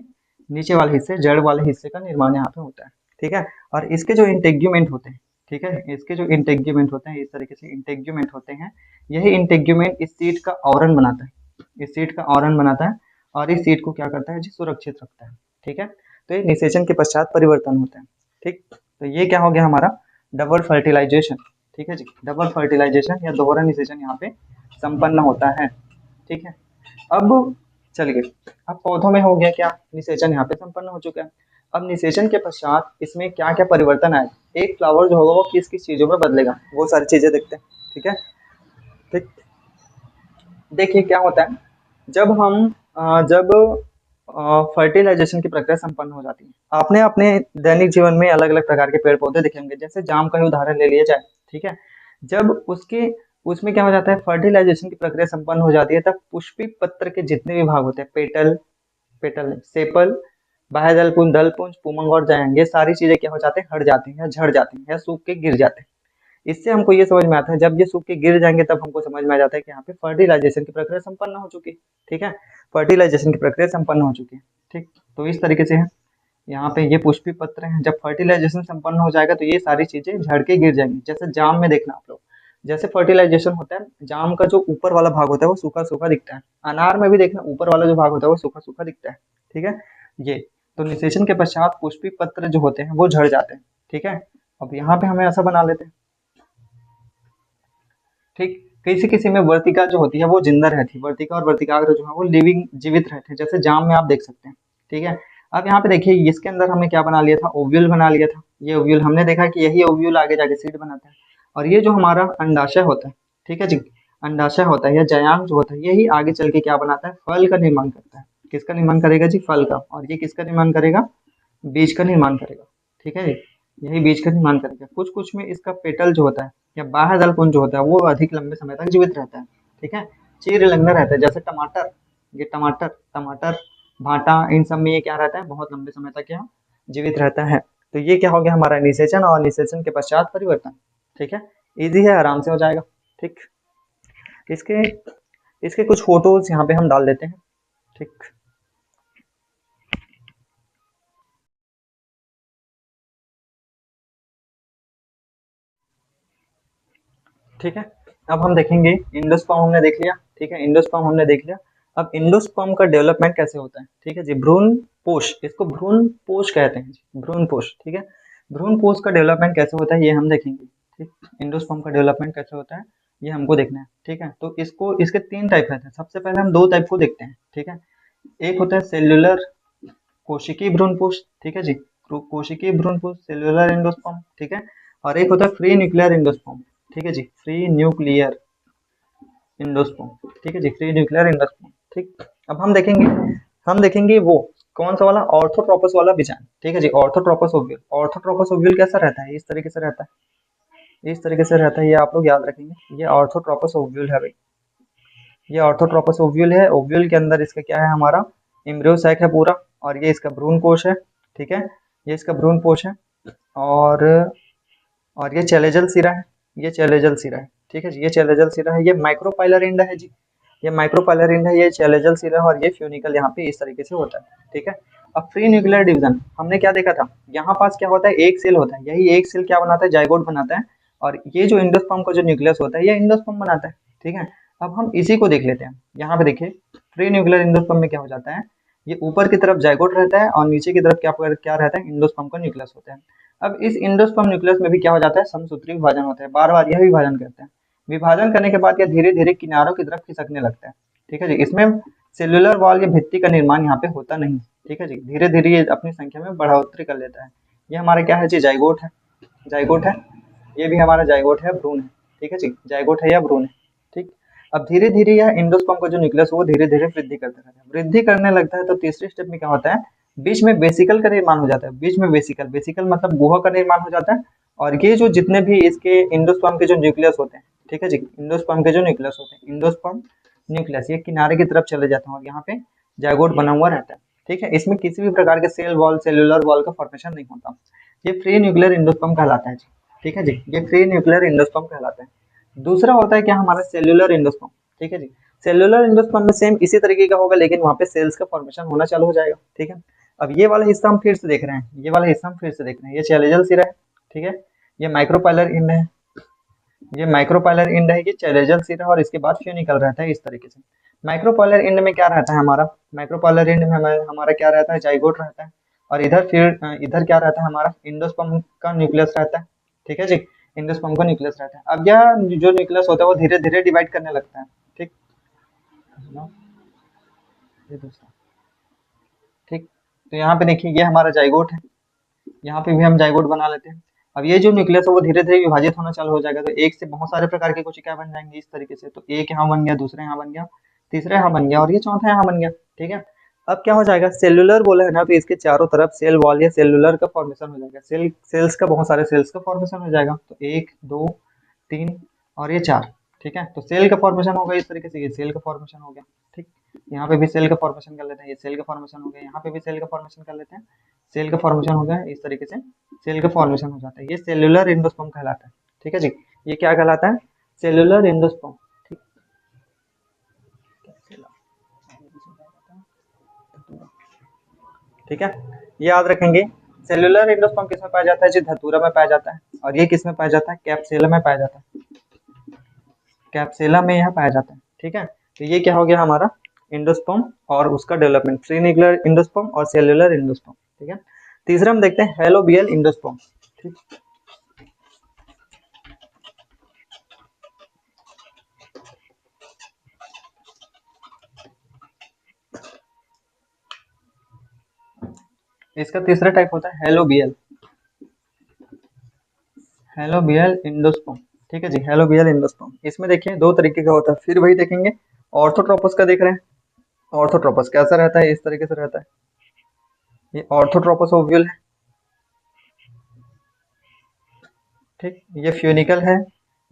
नीचे वाले हिस्से, जड़ वाले हिस्से का निर्माण यहाँ पे होता है। ठीक है, और इसके जो इंटेग्यूमेंट होते हैं, ठीक है, इसके जो इंटेग्यूमेंट होते हैं, इस तरीके से इंटेग्यूमेंट होते हैं, यही इंटेग्यूमेंट इस सीट का आवरण बनाता है, इस सीट का आवरण बनाता है, और इस सीट को क्या करता है जी, सुरक्षित रखता है। ठीक है, तो ये निषेचन के पश्चात परिवर्तन होता है। ठीक, तो ये क्या हो गया हमारा, डबल फर्टिलाइजेशन। ठीक है जी, डबल फर्टिलाइजेशन या दोहरा निषेचन यहाँ पे संपन्न होता है। ठीक है, अब चलिए, अब पौधों में हो गया क्या, निषेचन यहाँ पे संपन्न हो चुका है। अब निषेचन के पश्चात इसमें क्या क्या परिवर्तन आए, एक फ्लावर जो होगा वो किस किस चीजों में बदलेगा, वो सारी चीजें देखते हैं। ठीक है, ठीक, देखिए क्या होता है, जब फर्टिलाइजेशन की प्रक्रिया संपन्न हो जाती है, आपने अपने दैनिक जीवन में अलग अलग प्रकार के पेड़ पौधे देखेंगे, जैसे जाम का ही उदाहरण ले लिया जाए। ठीक है, जब उसके उसमें क्या हो जाता है, फर्टिलाइजेशन की प्रक्रिया संपन्न हो जाती है, तब पुष्पी पत्र के जितने भी भाग होते हैं, पेटल, पेटल नहीं, सेपल, बाह्य दलपुंज, दलपुंज, पुमंग और जायंग, ये सारी चीजें क्या हो जाते हैं, हट जाती हैं या झड़ जाती हैं या सूख के गिर जाते हैं। इससे हमको ये समझ में आता है, जब ये सूख के गिर जाएंगे तब हमको समझ में आ जाता है कि यहाँ पे फर्टिलाइजेशन की प्रक्रिया संपन्न हो चुकी है। ठीक है, फर्टिलाइजेशन की प्रक्रिया संपन्न हो चुकी है। ठीक, तो इस तरीके से है, यहाँ पे ये पुष्पी पत्र हैं, जब फर्टिलाइजेशन संपन्न हो जाएगा तो ये सारी चीजें झड़ के गिर जाएंगी। जैसे जाम में देखना आप लोग, जैसे फर्टिलाइजेशन होता है, जाम का जो ऊपर वाला भाग होता है वो सूखा सूखा दिखता है, अनार में भी देखना ऊपर वाला जो भाग होता है वो सूखा सूखा दिखता है। ठीक है, ये तो निषेचन के पश्चात पुष्पी पत्र जो होते हैं वो झड़ जाते हैं। ठीक है, अब यहाँ पे हमें ऐसा बना लेते हैं। ठीक, किसी किसी में वर्तिका जो होती है वो जिंदा रहती है, वर्तिका और वर्तिकाग्र जो है वो लिविंग, जीवित रहते हैं, जैसे जाम में आप देख सकते हैं। ठीक है, अब यहाँ पे देखिए, इसके अंदर हमने क्या बना लिया था, ओव्यूल बना लिया था। ये ओव्यूल हमने देखा कि यही ओव्यूल आगे जाके सीड बनाता है, और ये जो हमारा अंडाशय होता है, ठीक है जी, अंडाशय होता है या जायांग जो होता है, यही आगे चल के क्या बनाता है, फल का निर्माण करता है। किसका निर्माण करेगा जी, फल का, और ये किसका निर्माण करेगा, बीज का निर्माण करेगा। ठीक है जी, यही बीज का निर्माण करेगा। कुछ कुछ में इसका पेटल जो होता है या बाह्य दल पुंज जो होता है वो अधिक लंबे समय तक जीवित रहता है। ठीक है, चीर लगना रहता है, जैसे टमाटर, ये टमाटर, टमाटर, भाटा, इन सब में ये क्या रहता है, बहुत लंबे समय तक यहाँ जीवित रहता है। तो ये क्या हो गया हमारा निषेचन, और निषेचन के पश्चात परिवर्तन। ठीक है, इजी है, आराम से हो जाएगा। ठीक, इसके इसके कुछ फोटोज यहाँ पे हम डाल देते हैं। ठीक, ठीक है, अब हम देखेंगे, इंडोस्पर्म हमने देख लिया। ठीक है, इंडोस्पर्म हमने देख लिया। अब इंडोस्पर्म का डेवलपमेंट कैसे होता है, ठीक है जी, भ्रूण पोष, इसको भ्रूण पोष कहते हैं जी, भ्रूण पोष। ठीक है, भ्रूण पोष का डेवलपमेंट कैसे होता है ये हम देखेंगे। ठीक, इंडोस्पर्म का डेवलपमेंट कैसे होता है ये हमको देखना है। ठीक है, तो इसको, इसके तीन टाइप रहते हैं, सबसे पहले हम दो टाइप को देखते हैं। ठीक है, एक होता है सेल्युलर कोशिकीय भ्रूणपोष, ठीक है जी, कोशिकीय भ्रूणपोष, सेल्युलर एंडोस्पर्म। ठीक है, और एक होता है फ्री न्यूक्लियर एंडोस्पर्म। ठीक है जी, फ्री न्यूक्लियर एंडोस्पर्म। ठीक है जी, फ्री न्यूक्लियर एंडोस्पर्म। ठीक, अब हम देखेंगे वो कौन सा वाला, ऑर्थोट्रोपस वाला बीजाणु। ठीक है जी, ऑर्थोट्रोपस ओव्यूल। ऑर्थोट्रोपस ओव्यूल कैसा रहता है, इस तरीके से रहता है, इस तरीके से रहता है, ये आप लोग याद रखेंगे, ये ऑर्थोट्रोपस ओव्यूल है भाई, ये ऑर्थोट्रोपस ओव्यूल है। ओव्यूल के अंदर इसका क्या है, हमारा एम्ब्रियो सैक है पूरा, और ये इसका भ्रूण कोश है। ठीक है, ये इसका भ्रूण कोश है, और ये चैलेजल सिरा है, ये चैलेजल सिरा है। ठीक है जी, ये चैलेजल सिरा है, ये माइक्रोपाइलर इंड है जी, ये माइक्रोपाइलर इंड है, ये चैलेजल सिरा है, और ये फ्यूनिकल यहाँ पे इस तरीके से होता है। ठीक है, अब फ्री न्यूक्लियर डिवीजन हमने क्या देखा था, यहाँ पास क्या होता है, एक सेल होता है, यही एक सेल क्या बनाता है, जाइगोट बनाता है, और ये जो इंडोस्पर्म का जो न्यूक्लियस होता है ये इंडोस्पर्म बनाता है। ठीक है, अब हम इसी को देख लेते हैं। यहाँ पे देखिए, फ्री न्यूक्लियर इंडोस्पर्म में क्या हो जाता है, ये ऊपर की तरफ जाइगोट रहता है, और नीचे की तरफ क्या रहता है, इंडोस्पर्म का न्यूक्लियस होता है। अब इस इंडोस्पर्म न्यूक्लियस में भी क्या हो जाता है, समसूत्री विभाजन होता है, बार बार यह विभाजन करते हैं। विभाजन करने के बाद यह धीरे धीरे किनारों की तरफ खिसकने लगता है। ठीक है जी, इसमें सेल्युलर वॉल या भित्ति का निर्माण यहाँ पे होता नहीं। ठीक है जी, धीरे धीरे ये अपनी संख्या में बढ़ोतरी कर लेता है। ये हमारा क्या है जी, जाइगोट है, जाइगोट है, ये भी हमारा जाइगोट है, भ्रूण है। ठीक है जी, जाइगोट है या भ्रूण है। ठीक, अब धीरे धीरे यह इंडोस्पर्म का जो न्यूक्लियस है वो धीरे धीरे वृद्धि करता रहता है, वृद्धि करने लगता है, तो तीसरे स्टेप में क्या होता है, बीच में वेसिकल का निर्माण हो जाता है, बीच में वेसिकल, वेसिकल मतलब गुहा का निर्माण हो जाता है, और ये जो जितने भी इसके इंडोस्पर्म के जो न्यूक्लियस होते हैं, ठीक है जी, इंडोस्पर्म के जो न्यूक्लियस होते हैं, इंडोस्पर्म न्यूक्लियस, ये किनारे की तरफ चले जाते हैं, और यहाँ पे जाइगोट बना हुआ रहता है। ठीक है, इसमें किसी भी प्रकार के सेल वॉल, सेल्युलर वॉल का फॉर्मेशन नहीं होता, ये फ्री न्यूक्लियर इंडोस्पर्म कहलाता है जी। ठीक है जी, ये फ्री न्यूक्लियर इंडोस्पर्म कहलाता है। दूसरा होता है क्या, हमारा सेल्युलर इंडोस्पर्म। ठीक है जी, सेलुलर एंडोस्पर्म में सेम इसी तरीके का होगा, लेकिन वहाँ पे सेल्स का फॉर्मेशन होना चालू हो जाएगा, ठीक है। अब ये वाला हिस्सा हम फिर से देख रहे हैं, ये वाला हिस्सा हम फिर से देख रहे हैं, ये चैलेजल सिरा है, ठीक है। ये माइक्रोपाइलर इंड है, ये माइक्रोपाइलर इंड है, ये चैलेजल सिरा, और इसके बाद फ्यूनिकल रहता है इस तरीके से। माइक्रोपाइलर इंड में क्या रहता है हमारा, माइक्रोपाइलर इंड में हमारा क्या रहता है, जाइगोट रहता है। और इधर फिर इधर क्या रहता है हमारा, इंडोस्पर्म का न्यूक्लियस रहता है, ठीक है जी। इंडोस्पर्म का न्यूक्लियस रहता है। अब यह जो न्यूक्लियस होता है वो धीरे धीरे डिवाइड करने लगता है, ठीक। ये दूसरा, ठीक। तो यहाँ पे देखिए ये हमारा जाइगोट है, यहाँ पे भी हम जाइगोट बना लेते हैं। अब ये जो न्यूक्लियस है वो धीरे धीरे विभाजित होना चालू हो जाएगा, तो एक से बहुत सारे प्रकार की कोशिकाएं बन जाएंगी इस तरीके से। तो एक यहाँ बन गया, दूसरा यहाँ बन गया, तीसरा यहाँ बन गया, और ये चौथा यहाँ बन गया, ठीक है। अब क्या हो जाएगा, सेलुलर बोला है ना, तो इसके चारों तरफ सेल वॉल या सेलुलर का फॉर्मेशन हो जाएगा, सेल्स का, बहुत सारे सेल्स का फॉर्मेशन हो जाएगा। तो 1 2 3 और ये 4, ठीक है। तो सेल का फॉर्मेशन होगा इस तरीके से, ये सेल का फॉर्मेशन हो गया, ठीक। यहाँ पे भी सेल का फॉर्मेशन कर लेते हैं, ये सेल का फॉर्मेशन हो गया, यहाँ पे भी सेल का फॉर्मेशन कर लेते हैं, सेल का फॉर्मेशन हो गया इस तरीके से, सेल का फॉर्मेशन हो जाता है। ये सेलुलर एंडोस्पर्म कहलाता है, ठीक है जी। ये क्या कहलाता है, सेलुलर एंडोस्पर्म, ठीक। ठीक है, ये याद रखेंगे। सेलुलर एंडोस्पर्म किस में पाया जाता है जी, धतूरा में पाया जाता है। और ये किस में पाया जाता है, कैप्सुला में पाया जाता है, कैप्सुला में यह पाया जाता है, ठीक है। तो ये क्या हो गया हमारा, एंडोस्पर्म और उसका डेवलपमेंट, फ्री न्यूक्लियर एंडोस्पर्म और सेलुलर एंडोस्पर्म, ठीक है। तीसरा हम देखते हैं हेलोबियल एंडोस्पर्म, ठीक। इसका तीसरा टाइप होता है हेलोबियल, हेलोबियल एंडोस्पर्म, ठीक है जी। हेलोबियल एंडोस्पर्म, इसमें देखिए दो तरीके का होता है, फिर वही देखेंगे। ऑर्थोट्रोपस का देख रहे हैं, ऑर्थोट्रोपस कैसा रहता है, इस तरीके से रहता है, ये ऑर्थोट्रोपस ओव्यूल है, ठीक। ये फ्यूनिकल है,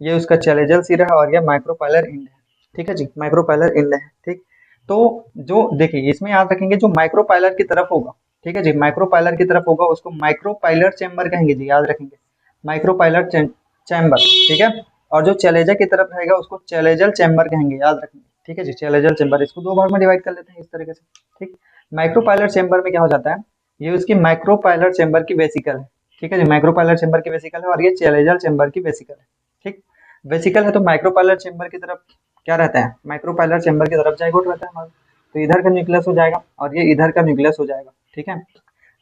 ये उसका चैलेजल सिरा है, और ये माइक्रोपाइलर इंड है, ठीक है जी, माइक्रोपाइलर इंड है, ठीक। तो जो देखिए इसमें याद रखेंगे, जो माइक्रोपाइलर की तरफ होगा, ठीक है जी, माइक्रोपाइलर की तरफ होगा उसको माइक्रोपाइलर चेम्बर कहेंगे जी, याद रखेंगे, माइक्रोपाइलर चैम्बर, ठीक है। और जो चैलेजा की तरफ रहेगा उसको चैलेजल चैम्बर कहेंगे, याद रखेंगे, ठीक है जी, चैलेजल चैम्बर। इसको दो भाग में डिवाइड कर लेते हैं इस तरीके से, ठीक। माइक्रोपाइलर चैम्बर में क्या हो जाता है, ये उसकी माइक्रोपाइलर चैम्बर की वेसिकल है, ठीक है जी, माइक्रोपाइलर चैम्बर की वेसिकल है, और ये चैलेजल चैम्बर की वेसिकल है, ठीक। वेसिकल है तो माइक्रोपाइलर चैम्बर की तरफ क्या रहता है, माइक्रोपाइलर चैम्बर की तरफ जाइगोट रहता है हमारा, तो इधर का न्यूक्लियस हो जाएगा और ये इधर का न्यूक्लियस हो जाएगा, ठीक है।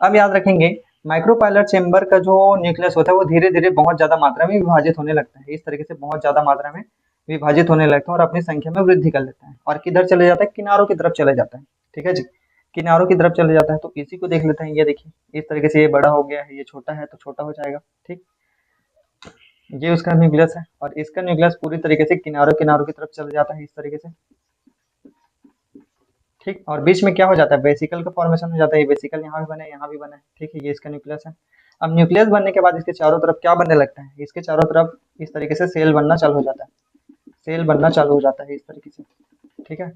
अब याद रखेंगे माइक्रोपाइलर चेम्बर का जो न्यूक्लियस होता है वो धीरे धीरे बहुत ज्यादा मात्रा में विभाजित होने लगता है, इस तरीके से बहुत ज्यादा मात्रा में विभाजित होने लगता है और अपनी संख्या में वृद्धि कर लेता है, और किधर चले जाता है, किनारों की तरफ चले जाता है, ठीक है जी, किनारों की तरफ चले जाता है। तो इसी को देख लेते हैं, ये देखिए इस तरीके से, ये बड़ा हो गया है, ये छोटा है तो छोटा हो जाएगा, ठीक। ये उसका न्यूक्लियस है, और इसका न्यूक्लियस पूरी तरीके से किनारों किनारों की तरफ चले जाता है इस तरीके से, ठीक। और बीच में क्या हो जाता है, वेसिकल का फॉर्मेशन हो जाता है, ये वेसिकल यहाँ भी बने, यहाँ भी बने, ठीक है, ये इसका न्यूक्लियस है। अब न्यूक्लियस बनने के बाद इसके चारों तरफ क्या बनने लगता है, इसके चारों तरफ इस तरीके से सेल बनना चालू हो जाता है, सेल बनना चालू हो जाता है इस तरीके से, ठीक है,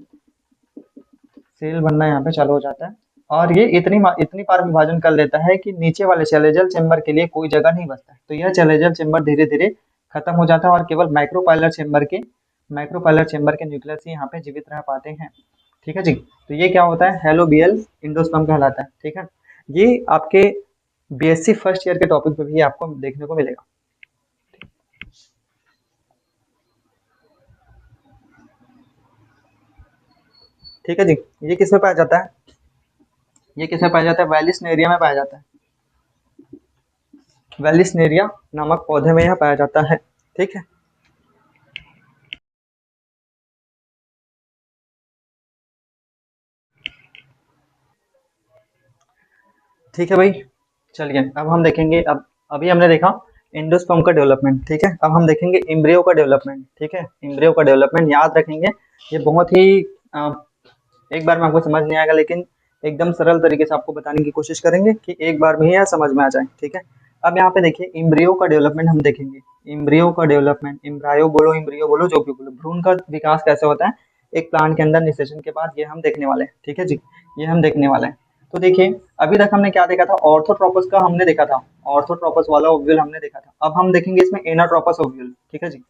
सेल बनना यहाँ पे चालू हो जाता है। और ये इतनी बार विभाजन कर लेता है कि नीचे वाले चैलेजल चेम्बर के लिए कोई जगह नहीं बचता है, तो यह चैलेजल चेम्बर धीरे धीरे खत्म हो जाता है, और केवल माइक्रोपाइलर चेम्बर के न्यूक्लियस ही यहाँ पे जीवित रह पाते हैं, ठीक है जी। तो ये क्या होता है, हेलोबियल इंडोस्पर्म कहलाता है, ठीक है। ये आपके बीएससी फर्स्ट ईयर के टॉपिक पे भी आपको देखने को मिलेगा, ठीक है जी। ये किस में पाया जाता है, ये किस में पाया जाता है, वैलिसनेरिया में पाया जाता है, वैलिसनेरिया नामक पौधे में यह पाया जाता है, ठीक है। ठीक है भाई, चलिए अब हम देखेंगे, अब अभी हमने देखा एंडोस्पर्म का डेवलपमेंट, ठीक है। अब हम देखेंगे एम्ब्रियो का डेवलपमेंट, ठीक है। एम्ब्रियो का डेवलपमेंट याद रखेंगे, ये बहुत ही अ, एक बार में आपको समझ नहीं आएगा, लेकिन एकदम सरल तरीके से आपको बताने की कोशिश करेंगे कि एक बार में ही यह समझ में आ जाए, ठीक है। अब यहाँ पे देखिए एम्ब्रियो का डेवलपमेंट हम देखेंगे, एम्ब्रियो का डेवलपमेंट, एम्ब्रियो बोलो जो भी बोलो, भ्रूण का विकास कैसे होता है एक प्लांट के अंदर निषेचन के बाद, ये हम देखने वाले हैं, ठीक है जी, ये हम देखने वाले हैं। तो देखिए अभी तक हमने क्या देखा था, ऑर्थोट्रोपस का हमने देखा था, ऑर्थोट्रोपस वाला ओव्यूल हमने देखा था। अब हम देखेंगे इसमें एनाट्रोपस ओव्यूल, ठीक है जी,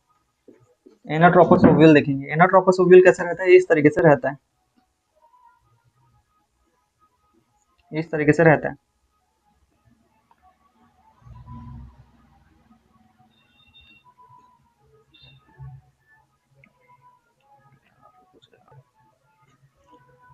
एनाट्रोपस ओव्यूल देखेंगे। एनाट्रोपस ओव्यूल कैसा रहता है, इस तरीके से रहता है, इस तरीके से रहता है।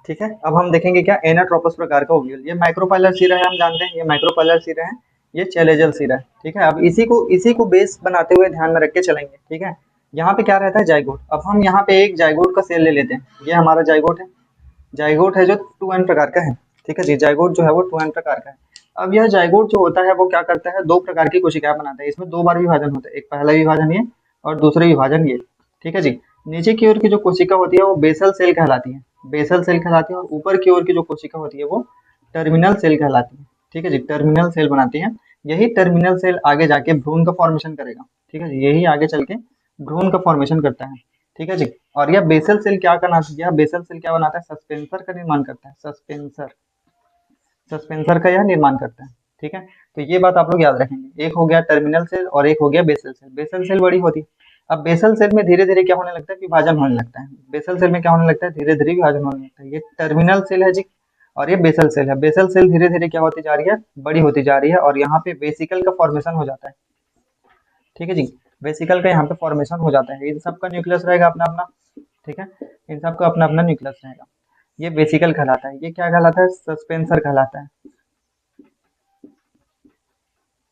ठीक है, अब हम देखेंगे क्या, एनाट्रोपस प्रकार का ओव्यूल। ये माइक्रोपाइलर सिरा है, हम जानते हैं ये माइक्रोपाइलर सिरा है, ये चैलेजल सिरा है। ठीक है, अब इसी को बेस बनाते हुए ध्यान में रख के चलेंगे। ठीक है, यहाँ पे क्या रहता है, जाइगोट। अब हम यहाँ पे एक जाइगोट का सेल ले लेते हैं, ये हमारा जाइगोट है। जाइगोट है जो 2n प्रकार का है। ठीक है जी, जाइगोट जो है वो 2n प्रकार का है। अब यह जाइगोट जो होता है वो क्या करता है, दो प्रकार की कोशिकाएं बनाता है। इसमें दो बार विभाजन होता है, एक पहला विभाजन ये और दूसरा विभाजन ये। ठीक है जी, नीचे की ओर की जो कोशिका होती है वो बेसल सेल कहलाती है, बेसल सेल कहलाती है, और ऊपर की ओर की जो कोशिका होती है वो टर्मिनल सेल कहलाती है। ठीक है जी, टर्मिनल सेल बनाती है। यही टर्मिनल सेल आगे जाके भ्रूण का फॉर्मेशन करेगा। ठीक है जी, यही आगे चल के भ्रूण का फॉर्मेशन करता है। ठीक है जी, और यह बेसल सेल क्या करना, यह बेसल सेल क्या बनाता है, सस्पेंसर का निर्माण करता है, सस्पेंसर, सस्पेंसर का यह निर्माण करता है। ठीक है, तो ये बात आप लोग याद रखेंगे, एक हो गया टर्मिनल सेल और एक हो गया बेसल सेल। बेसल सेल बड़ी होती है। अब बेसल सेल में धीरे धीरे क्या होने लगता है, विभाजन होने लगता है। बेसल सेल में क्या होने लगता है, धीरे धीरे विभाजन होने लगता है। ये टर्मिनल सेल है जी, और ये बेसल सेल है। बेसल सेल धीरे धीरे क्या होती जा रही है, बड़ी होती जा रही है, और यहाँ पे वेसिकल का फॉर्मेशन हो जाता है। ठीक है जी, वेसिकल का यहाँ पे फॉर्मेशन हो जाता है। इन सबका न्यूक्लियस रहेगा अपना अपना। ठीक है, इन सबका अपना अपना न्यूक्लियस रहेगा। ये वेसिकल कहलाता है, ये क्या कहलाता है, सस्पेंसर कहलाता है,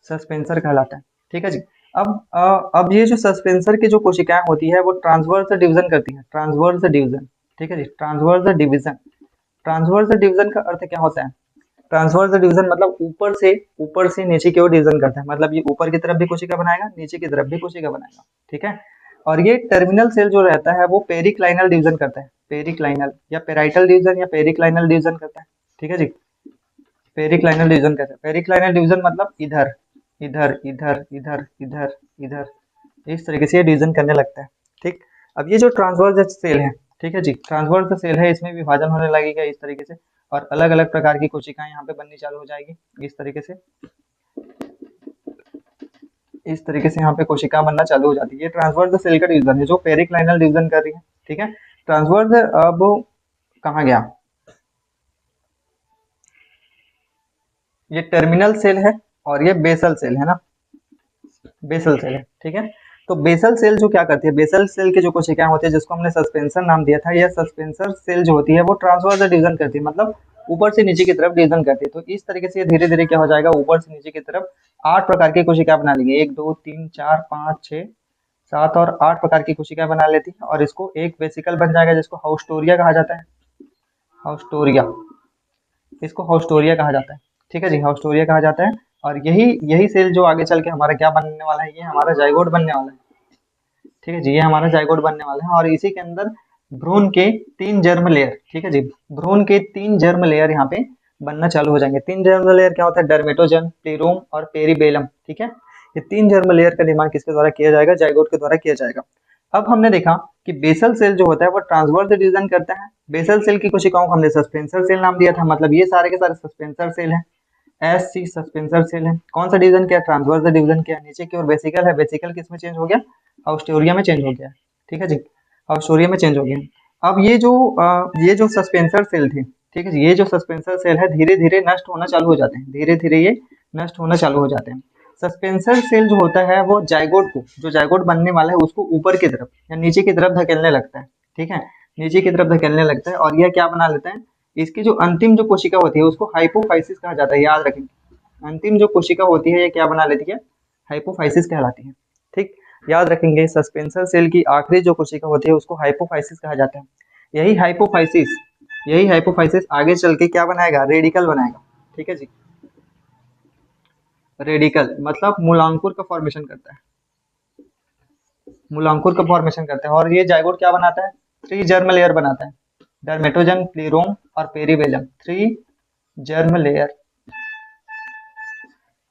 सस्पेंसर कहलाता है। ठीक है जी, अब ये जो सस्पेंसर की जो कोशिकाएं होती है वो ट्रांसवर्स डिवीजन करती है, ट्रांसवर्स डिवीजन। ठीक है जी, ट्रांसवर्स डिवीजन। ट्रांसवर्स डिवीजन का अर्थ क्या होता है, ट्रांसवर्स डिवीजन मतलब ऊपर से नीचे की ओर डिवीजन करता है। मतलब ये ऊपर की तरफ भी कोशिका बनाएगा, नीचे की तरफ भी कोशिका बनाएगा। ठीक है, और ये टर्मिनल सेल जो रहता है वो पेरिक्लाइनल डिवीजन करता है, पेरिक्लाइनल या पेराइटल डिवीजन या पेरिक्लाइनल डिवीजन करता है। ठीक है जी, पेरिक्लाइनल डिवीजन कहते हैं। पेरिक्लाइनल डिवीजन मतलब इधर इधर इधर इधर इधर इधर, इस तरीके से ये डिवीजन करने लगता है। ठीक, अब ये जो ट्रांसवर्स सेल है, ठीक है जी, ट्रांसवर्स सेल है, इसमें विभाजन होने लगेगा इस तरीके से, और अलग अलग प्रकार की कोशिकाएं यहाँ पे बननी चालू हो जाएगी इस तरीके से, इस तरीके से यहाँ पे कोशिका बनना चालू हो जाती है। ये ट्रांसवर्स सेल का डिवीजन है जो पेरिक्लाइनल डिवीजन कर रही है। ठीक है, ट्रांसवर्स अब कहाँ गया, ये टर्मिनल सेल है और ये बेसल सेल है ना, बेसल सेल है। ठीक है, तो बेसल सेल जो क्या करती है, बेसल सेल की जो कोशिकाएं होती है जिसको हमने सस्पेंसर नाम दिया था, यह सस्पेंसर सेल जो होती है वो ट्रांसवर्स डिवीजन करती है, मतलब ऊपर से नीचे की तरफ डिवीजन करती है। तो इस तरीके से धीरे धीरे क्या हो जाएगा, ऊपर से नीचे की तरफ 8 प्रकार की कोशिकाएं बना लेगी, 1 2 3 4 5 6 7 और 8 प्रकार की कोशिकाएं बना लेती है, और इसको एक वेसिकल बन जाएगा जिसको हाउस्टोरिया कहा जाता है, हाउस्टोरिया, इसको हाउस्टोरिया कहा जाता है। ठीक है जी, हाउस्टोरिया कहा जाता है, और यही यही सेल जो आगे चल के हमारा क्या बनने वाला है, ये हमारा जाइगोट बनने वाला है। ठीक है जी, ये हमारा जाइगोट बनने वाला है, और इसी के अंदर भ्रूण के 3 जर्म लेयर। ठीक है जी, भ्रूण के 3 जर्म लेयर यहाँ पे बनना चालू हो जाएंगे। 3 जर्म लेयर क्या होता है, डर्मेटोजन, प्लेरोम और पेरीबेलम। ठीक है, ये 3 जर्म लेयर का निर्माण किसके द्वारा किया जाएगा, जाइगोट के द्वारा किया जाएगा। अब हमने देखा कि बेसल सेल जो होता है वो ट्रांसवर्स डिवीजन करता है। बेसल सेल की कोशिकाओं को हमने सस्पेंसर सेल नाम दिया था, मतलब ये सारे के सारे सस्पेंसर सेल हैं। एस सी सस्पेंसर सेल है, कौन सा डिवीजन किया, ट्रांसवर्स डिवीजन किया। नीचे की ओर वेसिकल है, वेसिकल किस में चेंज हो गया, हाउस्टोरिया में चेंज हो गया। ठीक है जी, हाउस्टोरिया में चेंज हो गया। अब ये जो सस्पेंसर सेल थे, ठीक है जी, ये जो सस्पेंसर सेल है धीरे धीरे नष्ट होना चालू हो जाते हैं, धीरे धीरे ये नष्ट होना चालू हो जाते हैं। सस्पेंसर सेल जो होता है वो जाइगोट को, जो जाइगोट बनने वाला है उसको ऊपर की तरफ या नीचे की तरफ धकेलने लगता है। ठीक है, नीचे की तरफ धकेलने लगता है, और यह क्या बना लेता है, इसकी जो अंतिम जो कोशिका होती है उसको हाइपोफाइसिस कहा जाता है, याद रखेंगे। अंतिम जो कोशिका होती है ये क्या बना लेती है, हाइपोफाइसिस कहलाती है। ठीक, याद रखेंगे, सस्पेंसर सेल की आखिरी जो कोशिका होती है उसको हाइपोफाइसिस कहा जाता है। यही हाइपोफाइसिस यही हाइपोफाइसिस आगे चल के क्या बनाएगा, रेडिकल बनाएगा। ठीक है जी, रेडिकल मतलब मूलांकुर का फॉर्मेशन करता है, मूलांकुर का फॉर्मेशन करता है। और ये जाइगोट क्या बनाता है, 3 जर्म लेयर बनाता है, डर्मेटोजन, प्लीरोम और पेरीबेलम, 3 जर्म लेयर,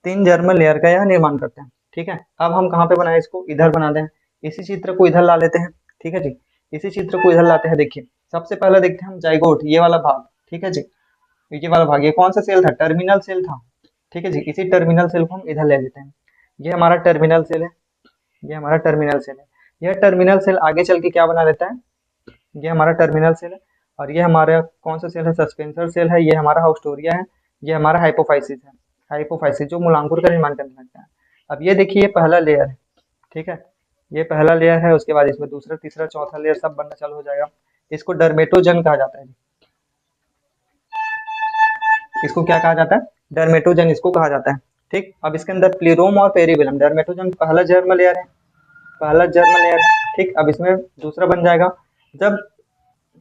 3 जर्म लेयर का यह निर्माण करते हैं। ठीक है, अब हम कहाँ पे बनाए इसको, इधर बनाते हैं, इसी चित्र को इधर ला लेते हैं। ठीक है जी, इसी चित्र को इधर लाते हैं। देखिए, सबसे पहले देखते हैं हम जाइगोट, ये वाला भाग। ठीक है जी, ये वाला भाग, ये कौन सा सेल था, टर्मिनल सेल था। ठीक है जी, इसी टर्मिनल सेल को हम इधर ले लेते हैं, ये हमारा टर्मिनल सेल है, ये हमारा टर्मिनल सेल है। यह टर्मिनल सेल आगे चल के क्या बना लेता है, ये हमारा टर्मिनल सेल है, और ये हमारा कौन सा सेल है, सस्पेंसर सेल है, ये हमारा हाउस्टोरिया है, ये हमारा हाइपोफाइसिस है, हाइपोफाइसिस जो मूलांकुर का निर्माण करने लगता है। अब ये देखिए, ये पहला लेयर है, ठीक है, ये पहला लेयर है, उसके बाद इसमें दूसरा तीसरा चौथा लेयर सब बनना चालू हो जाएगा। इसको डर्मेटोजन कहा जाता है, इसको क्या कहा जाता है, डर्मेटोजन इसको कहा जाता है। ठीक, अब इसके अंदर प्लीरोम और पेरिबेलम, डर्मेटोजन पहला जर्म लेयर है, पहला जर्म लेयर है। ठीक, अब इसमें दूसरा बन जाएगा, जब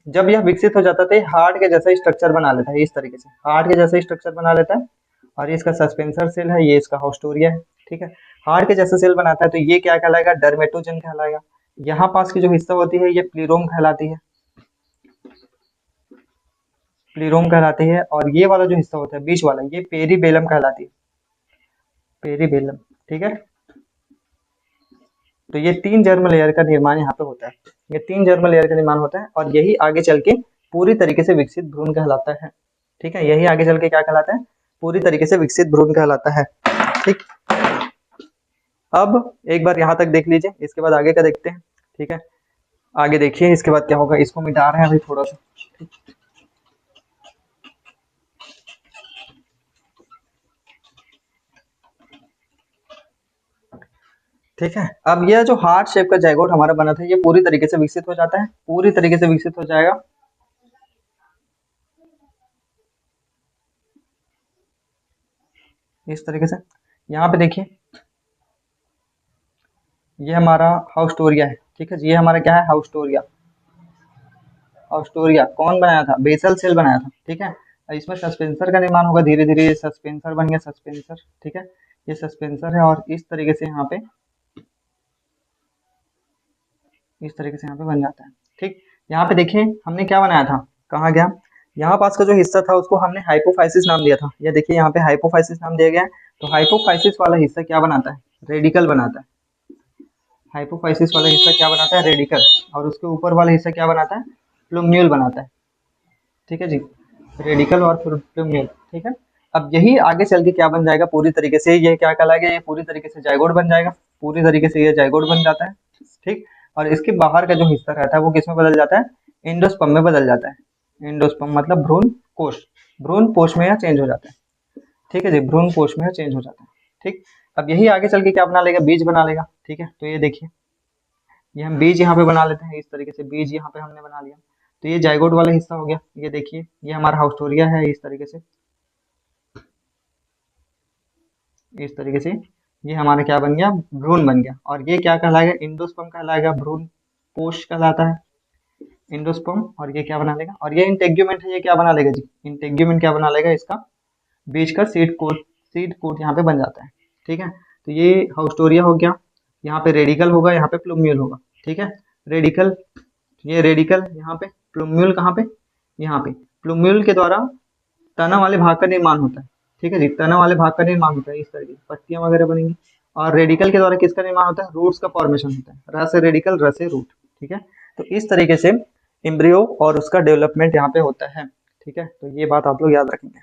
जब यह विकसित हो जाता है तो ये हार्ट के जैसा स्ट्रक्चर बना लेता है, इस तरीके से हार्ट के जैसा स्ट्रक्चर बना लेता है, और ये इसका सस्पेंसर सेल है, ये इसका हाउस्टोरिया है। ठीक है, हार्ट के जैसा सेल बनाता है तो ये क्या कहलाएगा, डर्मेटोजन कहलाएगा। यहाँ पास की जो हिस्सा होती है ये प्लीरोम कहलाती है, प्लीरोम कहलाती है, और ये वाला जो हिस्सा होता है बीच वाला ये पेरीबेलम कहलाती है, पेरीबेलम। ठीक है, तो ये तीन जर्म लेयर का निर्माण यहाँ पे होता है, ये तीन जर्म लेयर का निर्माण होता है, और यही आगे चल के पूरी तरीके से विकसित भ्रूण कहलाता है। ठीक है, यही आगे चल के क्या कहलाता है, पूरी तरीके से विकसित भ्रूण कहलाता है। ठीक, अब एक बार यहाँ तक देख लीजिए, इसके बाद आगे का देखते हैं। ठीक है, आगे देखिए इसके बाद क्या होगा, इसको मिटा रहे हैं अभी थोड़ा सा। ठीक है, अब यह जो हार्ट शेप का जायगोट हमारा बना था ये पूरी तरीके से विकसित हो जाता है, पूरी तरीके से विकसित हो जाएगा। इस तरीके से यहाँ पे देखिए, ये हमारा हाउस्टोरिया है। ठीक है, ये हमारा क्या है, हाउस्टोरिया। हाउस्टोरिया कौन बनाया था, बेसल सेल बनाया था। ठीक है, इसमें सस्पेंसर का निर्माण होगा, धीरे धीरे ये सस्पेंसर बन गया, सस्पेंसर। ठीक है, ये सस्पेंसर है, और इस तरीके से यहाँ पे, इस तरीके से यहाँ पे बन जाता है। ठीक, यहाँ पे देखिए हमने क्या बनाया था, कहाँ गया, यहाँ पास का जो हिस्सा था उसको हमने हाइपोफाइसिस नाम दिया था। ये देखिए यहाँ पे हाइपोफाइसिस नाम दिया गया है, तो हाइपोफाइसिस वाला हिस्सा क्या बनाता है, रेडिकल बनाता है। हाइपोफाइसिस वाला हिस्सा क्या बनाता है, रेडिकल, और उसके ऊपर वाला हिस्सा क्या बनाता है, प्लूम्यूल बनाता है। ठीक है जी, रेडिकल और प्लूम्यूल। ठीक है, अब यही आगे चल के क्या बन जाएगा, पूरी तरीके से ये क्या कहलाएगा, ये पूरी तरीके से जाइगोट बन जाएगा, पूरी तरीके से ये जाइगोट बन जाता है। ठीक, और इसके बाहर का जो हिस्सा रहता है वो किसमें बदल जाता है, एंडोस्पर्म में बदल जाता है। एंडोस्पर्म मतलब भ्रूण कोश, भ्रूण कोश में यह चेंज हो जाता है। ठीक है जी, भ्रूण कोश में चेंज हो जाता है। ठीक, अब यही आगे चल के क्या बना लेगा, बीज बना लेगा। ठीक है, तो ये देखिए, ये हम बीज यहाँ पे बना लेते हैं, इस तरीके से बीज यहाँ पे हमने बना लिया, तो ये जाइगोट वाला हिस्सा हो गया। ये देखिए, ये हमारा हाउस्टोरिया है, इस तरीके से, इस तरीके से ये हमारा क्या बन गया, भ्रूण बन गया, और ये क्या कहलाएगा, इंडोस्पर्म कहलाएगा, भ्रूण कोश कहलाता है, इंडोस्पर्म। और ये क्या बना लेगा, और ये इंटेग्यूमेंट है, ये क्या बना लेगा जी, इंटेग्यूमेंट क्या बना लेगा, इसका बीज का सीड कोट यहाँ पे बन जाता है। ठीक है, तो ये हाउस्टोरिया हो गया, यहाँ पे रेडिकल होगा, यहाँ पे प्लूम्यूल होगा। ठीक है, रेडिकल, ये रेडिकल यहाँ पे, प्लूम्यूल कहाँ पे, यहाँ पे। प्लूम्यूल के द्वारा तना वाले भाग का निर्माण होता है। ठीक है जी, तना वाले भाग का निर्माण होता है, इस तरीके से पत्तियां वगैरह बनेंगी। और रेडिकल के द्वारा किसका निर्माण होता है, रूट्स का फॉर्मेशन होता है, रस से रेडिकल, रस से रूट। ठीक है, तो इस तरीके से एम्ब्रियो और उसका डेवलपमेंट यहाँ पे होता है। ठीक है, तो ये बात आप लोग याद रखेंगे।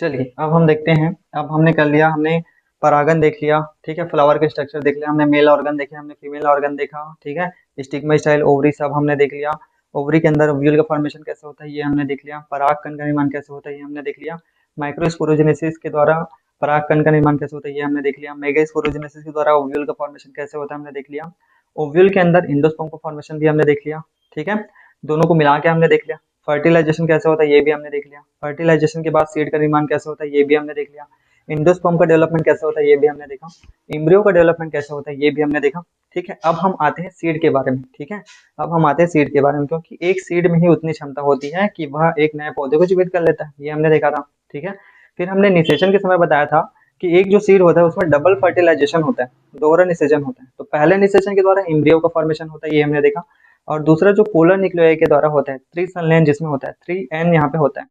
चलिए अब हम देखते हैं, अब हमने कर लिया, हमने परागन देख लिया। ठीक है, फ्लावर के स्ट्रक्चर देख लिया, हमने मेल ऑर्गन देखे, हमने फीमेल ऑर्गन देखा। ठीक है, स्टिग्मा स्टाइल ओवरी सब हमने देख लिया, ओवरी के अंदर ओव्यूल का फॉर्मेशन कैसे होता है ये हमने देख लिया, परागकण का निर्माण कैसे होता है ये हमने देख लिया, माइक्रोस्पोरोजेनेसिस के द्वारा परागकण का निर्माण कैसे होता है ये हमने देख लिया, मेगास्पोरोजेनेसिस के द्वारा ओव्यूल का फॉर्मेशन कैसे होता है हमने देख लिया, ओव्यूल के अंदर इंडोस्पर्म का फॉर्मेशन भी हमने देख लिया। ठीक है, दोनों को मिला के हमने देख लिया। फर्टिलाइजेशन कैसे होता है ये भी हमने देख लिया, फर्टिलाइजेशन के बाद सीड का निर्माण कैसे होता है ये भी हमने देख लिया, इंडोस्पर्म का डेवलपमेंट कैसे होता है ये भी हमने देखा, एम्ब्रियो का डेवलपमेंट कैसे होता है ये भी हमने देखा। ठीक है, अब हम आते हैं सीड के बारे में। ठीक है, अब हम आते हैं सीड के बारे में, क्योंकि एक सीड में ही उतनी क्षमता होती है कि वह एक नए पौधे को जीवित कर लेता है, ये हमने देखा था। ठीक है, फिर हमने निषेचन के समय बताया था कि एक जो सीड होता है उसमें डबल फर्टिलाइजेशन होता है, दोहरा निषेचन होता है। तो पहले निषेचन के द्वारा एम्ब्रियो का फॉर्मेशन होता है, ये हमने देखा, और दूसरा जो पोलर न्यूक्लियाई के द्वारा होता है, त्रिसंलयन जिसमें होता है, 3N यहाँ पे होता है।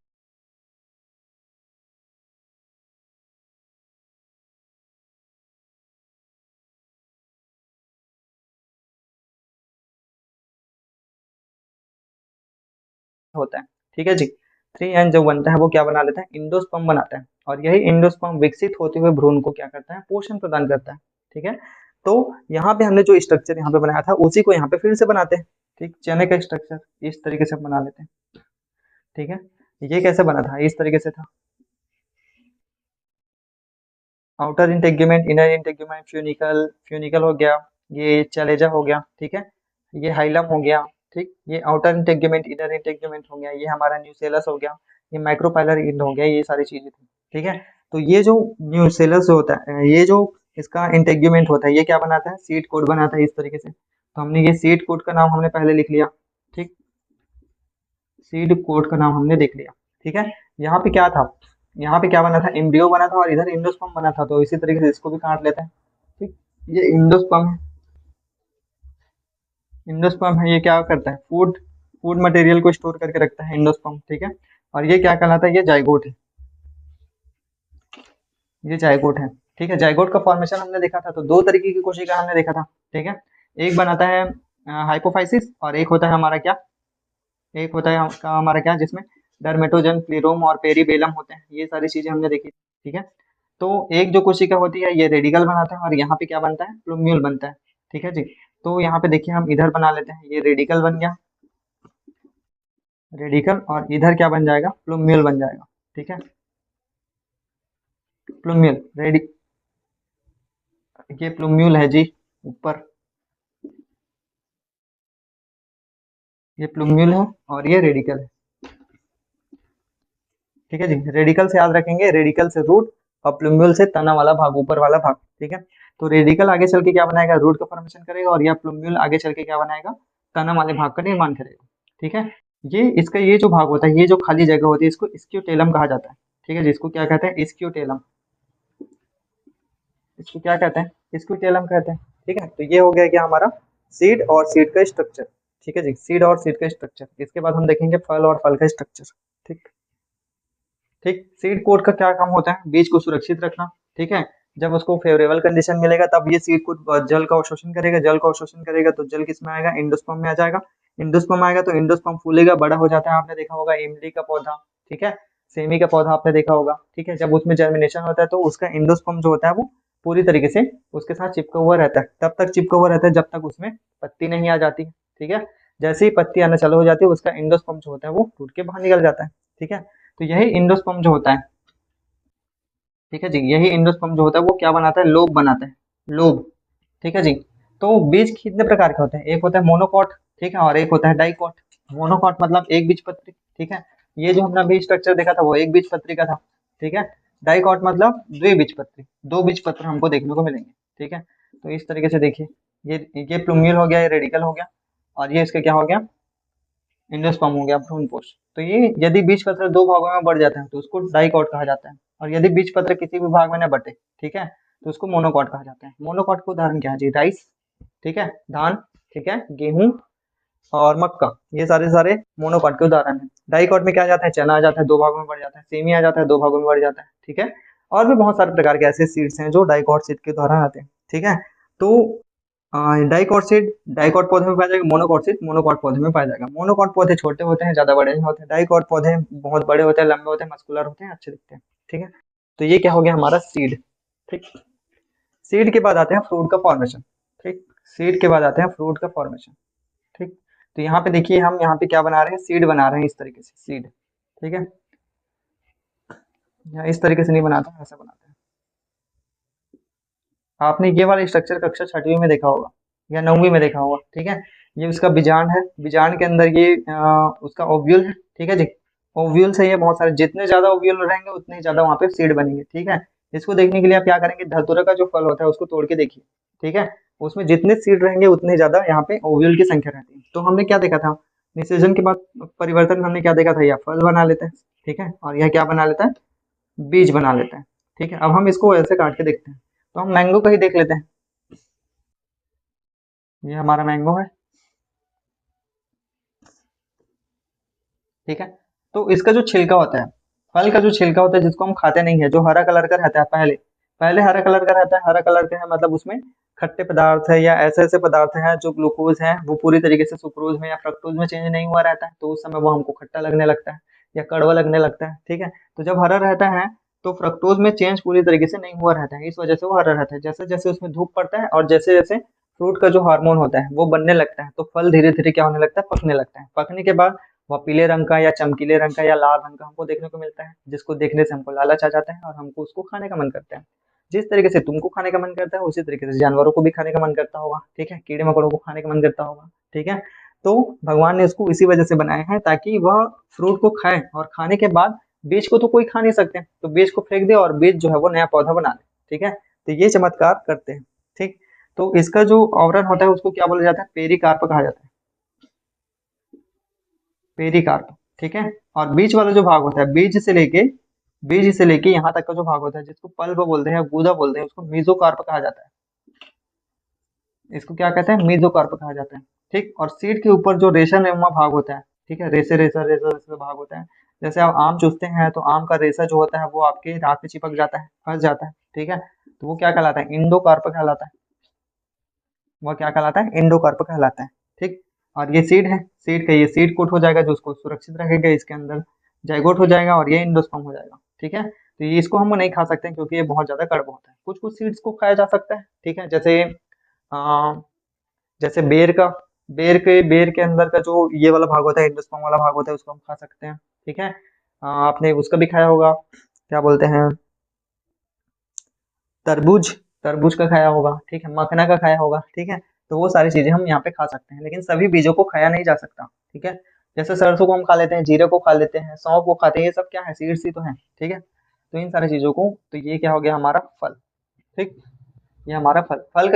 होता है। ठीक है जी, 3N जो बनता है वो क्या बना लेता है, इंडोस्पर्म बनाता है। और यही एंडोस्पर्म विकसित होते हुए भ्रूण को क्या करता है, पोषण प्रदान करता है। ठीक है, तो यहाँ पे हमने जो स्ट्रक्चर यहाँ पे बनाया था उसी को यहाँ पे फिर से बनाते हैं। ठीक, चने का स्ट्रक्चर इस तरीके से बना लेते हैं। ठीक है, ये कैसे बना था, इस तरीके से था। Outer integument, inner integument, funicle, funicle हो गया, ये चैलेजा हो गया। ठीक है, ये हाइलम हो गया। ठीक, ये आउटर इंटेग्यूमेंट, इनर इंटेग्यूमेंट हो गया, ये हमारा न्यूसेलस हो गया, ये माइक्रोपाइलर इंड हो गया, ये सारी चीजें थी। ठीक है, तो ये जो न्यूसेलस होता है, ये जो इसका इंटेग्यूमेंट होता है, ये क्या बनाता है, सीड कोड बनाता है इस तरीके से। तो हमने ये सीड कोड का नाम हमने पहले लिख लिया। ठीक, सीड कोड का नाम हमने देख लिया। ठीक है, यहाँ पे क्या था, यहाँ पे क्या बना था, एम्ब्रियो बना था और इधर इंडोस्पर्म बना था, तो इसी तरीके से इसको भी काट लेते हैं। ठीक, ये इंडोस्पर्म है, इंडोस्पर्म है, ये क्या करता है, फूड फूड मटेरियल को स्टोर करके रखता है इंडोस्पर्म। ठीक है, और ये क्या कहलाता है, ये जाइगोट है, ये जाइगोट है। ठीक है, जाइगोट का फॉर्मेशन हमने देखा था, तो दो तरीके की कोशिका हमने देखा था। ठीक है, एक बनाता है हाइपोफाइसिस, और एक होता है हमारा क्या, एक होता है हमारा क्या, जिसमें डर्मेटोजन, प्लीरोम और पेरीबेलम होते हैं, ये सारी चीजें हमने देखी। ठीक है, तो एक जो कोशिका होती है ये रेडिकल बनाता है, और यहाँ पे क्या बनता है, प्लूम्यूल बनता है। ठीक है जी, तो यहाँ पे देखिए हम इधर बना लेते हैं, ये रेडिकल बन गया, रेडिकल, और इधर क्या बन जाएगा, प्लूम्यूल बन जाएगा। ठीक है, प्लूम्यूल रेडी, ये प्लूम्यूल है जी, ऊपर ये प्लूम्यूल है और ये रेडिकल है। ठीक है जी, रेडिकल से याद रखेंगे, रेडिकल से रूट और प्लूम्यूल से तना वाला भाग, ऊपर वाला भाग। ठीक है, तो रेडिकल आगे चल के क्या बनाएगा, रूट का फॉर्मेशन करेगा, और यह प्लूम्यूल आगे चल के क्या बनाएगा, तना वाले भाग का निर्माण करेगा। ठीक है, ये इसका ये जो भाग होता है, ये जो खाली जगह होती है, इसको स्क्यूटेलम कहा जाता है। ठीक है, जिसको क्या कहते हैं, स्क्यूटेलम, इसको क्या कहते हैं, स्क्यूटेलम कहते हैं। ठीक है, तो ये हो गया क्या हमारा सीड और सीड का स्ट्रक्चर। ठीक है जी, सीड और सीड का स्ट्रक्चर। इसके बाद हम देखेंगे फल और फल का स्ट्रक्चर। ठीक, ठीक, सीड कोड का क्या काम होता है, बीज को सुरक्षित रखना। ठीक है, जब उसको फेवरेबल कंडीशन मिलेगा तब ये सीड कोड जल का अवशोषण करेगा, जल का अवशोषण करेगा तो जल किस में आएगा, इंडोस्पर्म में आ जाएगा। इंडोस्पर्म आएगा तो इंडोस्पर्म फूलेगा, बड़ा हो जाता है, आपने देखा होगा इमली का पौधा। ठीक है, सेमी का पौधा आपने देखा होगा। ठीक है, जब उसमें जर्मिनेशन होता है तो उसका इंडोस्पर्म जो होता है वो पूरी तरीके से उसके साथ चिपका हुआ रहता है, तब तक चिपका हुआ रहता है जब तक उसमें पत्ती नहीं आ जाती। ठीक है, जैसे ही पत्ती आना चालू हो जाती है उसका इंडोस्पर्म जो होता है वो टूट के बाहर निकल जाता है। ठीक है, तो यही इंडोस्पर्म जो होता है, ठीक है जी, यही इंडोस्पर्म जो होता है वो क्या बनाता है, लोब बनाता है, लोब। ठीक है जी, तो बीज कितने प्रकार के होते हैं, एक होता है मोनोकॉट, ठीक है, और एक होता है डाइकॉट। मोनोकॉट मतलब एक बीजपत्री। ठीक है, ये जो हमने अभी स्ट्रक्चर देखा था वो एक बीजपत्री का था। ठीक है, डाइकॉट मतलब द्विबीजपत्री, दो बीजपत्र हमको देखने को मिलेंगे। ठीक है, तो इस तरीके से देखिए, ये प्लूम्यूल हो गया, ये रेडिकल हो गया, और ये इसका क्या हो गया, एंडोस्पर्म हो गया, भ्रूणपोष। तो ये यदि बीजपत्र दो भागों में बढ़ जाता है तो उसको डाइकॉट कहा जाता है, और यदि बीजपत्र किसी भी भाग में न बटे, ठीक है, तो उसको मोनोकॉट कहा जाता है। मोनोकॉट का उदाहरण क्या है जी, राइस, ठीक है, धान, ठीक है, गेहूं और मक्का, ये सारे सारे मोनोकॉट के उदाहरण है। डाइकॉट में क्या आ जाता है, चना आ जाता है, दो भागों में बढ़ जाता है, सेमी आ जाता है, दो भागों में बढ़ जाता है। ठीक है, और भी बहुत सारे प्रकार के ऐसे सीड्स हैं जो डाइकॉट सीड के उदाहरण आते हैं। ठीक है, तो डाइकॉट सीड डाइकॉट पौधे में पाया जाएगा, मोनोकॉट सीड मोनोकॉट पौधे में पाया जाएगा। मोनोकॉट पौधे छोटे होते हैं, ज्यादा बड़े नहीं होते। डाइकॉट पौधे बहुत बड़े होते हैं, लंबे होते हैं, मस्कुलर होते हैं, अच्छे दिखते हैं। ठीक है, तो ये क्या हो गया हमारा सीड। ठीक, सीड के बाद आते हैं फ्रूट का फॉर्मेशन। ठीक, सीड के बाद आते हैं फ्रूट का फॉर्मेशन। ठीक, तो यहाँ पे देखिए हम यहाँ पे क्या बना रहे हैं, सीड बना रहे हैं इस तरीके से, सीड। ठीक है, यहाँ इस तरीके से नहीं बनाते हैं, ऐसा बनाते हैं। आपने ये वाला स्ट्रक्चर कक्षा छठवीं में देखा होगा या नौवीं में देखा होगा। ठीक है, ये उसका बीजांड है, बीजांड के अंदर ये उसका ओव्यूल है। ठीक है जी, ओव्यूल से ये बहुत सारे, जितने ज्यादा ओव्यूल रहेंगे उतने ही ज्यादा वहाँ पे सीड बनेंगे। ठीक है, इसको देखने के लिए आप क्या करेंगे, धतूरा का जो फल होता है उसको तोड़ के देखिए। ठीक है, उसमें जितने सीड रहेंगे उतने ज्यादा यहाँ पे ओव्यूल की संख्या रहती है। तो हमने क्या देखा था, निषेचन के बाद परिवर्तन में हमने क्या देखा था, यह फल बना लेता है। ठीक है, और यह क्या बना लेता है, बीज बना लेता है। ठीक है, अब हम इसको ऐसे काट के देखते हैं, तो हम मैंगो का ही देख लेते हैं। ये हमारा मैंगो है। ठीक है, तो इसका जो छिलका होता है, फल का जो छिलका होता है जिसको हम खाते नहीं है, जो हरा कलर का रहता है, पहले पहले हरा कलर का रहता है। हरा कलर का है मतलब उसमें खट्टे पदार्थ है या ऐसे ऐसे पदार्थ हैं जो ग्लूकोज है वो पूरी तरीके से सुक्रोज में या फ्रक्टोज में चेंज नहीं हुआ रहता है, तो उस समय वो हमको खट्टा लगने लगता है या कड़वा लगने लगता है। ठीक है, तो जब हरा रहता है तो फ्रक्टोज में चेंज पूरी तरीके से नहीं हुआ रहता है, इस वजह से वो हरा रहता है। जैसे जैसे उसमें धूप पड़ता है और जैसे जैसे फ्रूट का जो हार्मोन होता है वो बनने लगता है, तो फल धीरे धीरे क्या होने लगता है, पकने लगता है। पकने के बाद वह पीले रंग का या चमकीले रंग का या लाल रंग का हमको देखने को मिलता है, जिसको देखने से हमको लालच आ जाता है और हमको उसको खाने का मन करता है। जिस तरीके से तुमको खाने का मन करता है उसी तरीके से जानवरों को भी खाने का मन करता होगा, ठीक है, कीड़े मकोड़ों को खाने का मन करता होगा, ठीक है। तो भगवान ने इसको इसी वजह से बनाया है ताकि वह फ्रूट को खाए, और खाने के बाद बीज को तो कोई खा नहीं सकते, तो बीज को फेंक दे और बीज जो है वो नया पौधा बना ले, ठीक है। तो ये चमत्कार करते हैं, ठीक। तो इसका जो आवरण होता है उसको क्या बोला जाता है, पेरिकार्प कहा जाता है, पेरिकार्प, ठीक है। और बीच वाला जो भाग होता है, बीज से लेके यहाँ तक का जो भाग होता है जिसको पल्प बोलते हैं, गूदा बोलते हैं, उसको मीजोकार्प कहा जाता है। इसको क्या कहते हैं, मीजोकार्प कहा जाता है, ठीक। और सीड के ऊपर जो रेशा नुमा भाग होता है, ठीक है, रेसे रेसा रेसा रेसा भाग होता है। जैसे आप आम चूसते हैं तो आम का रेशा जो होता है वो आपके दांत पे चिपक जाता है, फंस जाता है, ठीक है। तो वो क्या कहलाता है, इंडोकार्प कहलाता है। वह क्या कहलाता है, इंडोकार्प कहलाता है, ठीक। और ये सीड है, सीड का ये सीड कोट हो जाएगा जो उसको सुरक्षित रखेगा, इसके अंदर जाइगोट हो जाएगा और ये इंडोस्पर्म हो जाएगा, ठीक है। तो ये इसको हम नहीं खा सकते हैं क्योंकि ये बहुत ज्यादा कड़वा होता है। कुछ कुछ सीड्स को खाया जा सकता है, ठीक है, जैसे आ, जैसे बेर के अंदर का जो ये वाला भाग होता है, एंडोस्पर्म वाला भाग होता है, उसको हम खा सकते हैं, ठीक है। आपने उसका भी खाया होगा, क्या बोलते हैं, तरबूज, तरबूज का खाया होगा, ठीक है, मखना का खाया होगा, ठीक है। तो वो सारी चीजें हम यहाँ पे खा सकते हैं, लेकिन सभी बीजों को खाया नहीं जा सकता, ठीक है। जैसे सरसों को हम खा लेते हैं, जीरे को खा लेते हैं, सौंफ को खाते हैं, ये सब क्या है, सीड्स ही तो है, ठीक है। तो इन सारी चीजों को, तो ये क्या हो गया हमारा फल, ठीक। ये हमारा फल, फल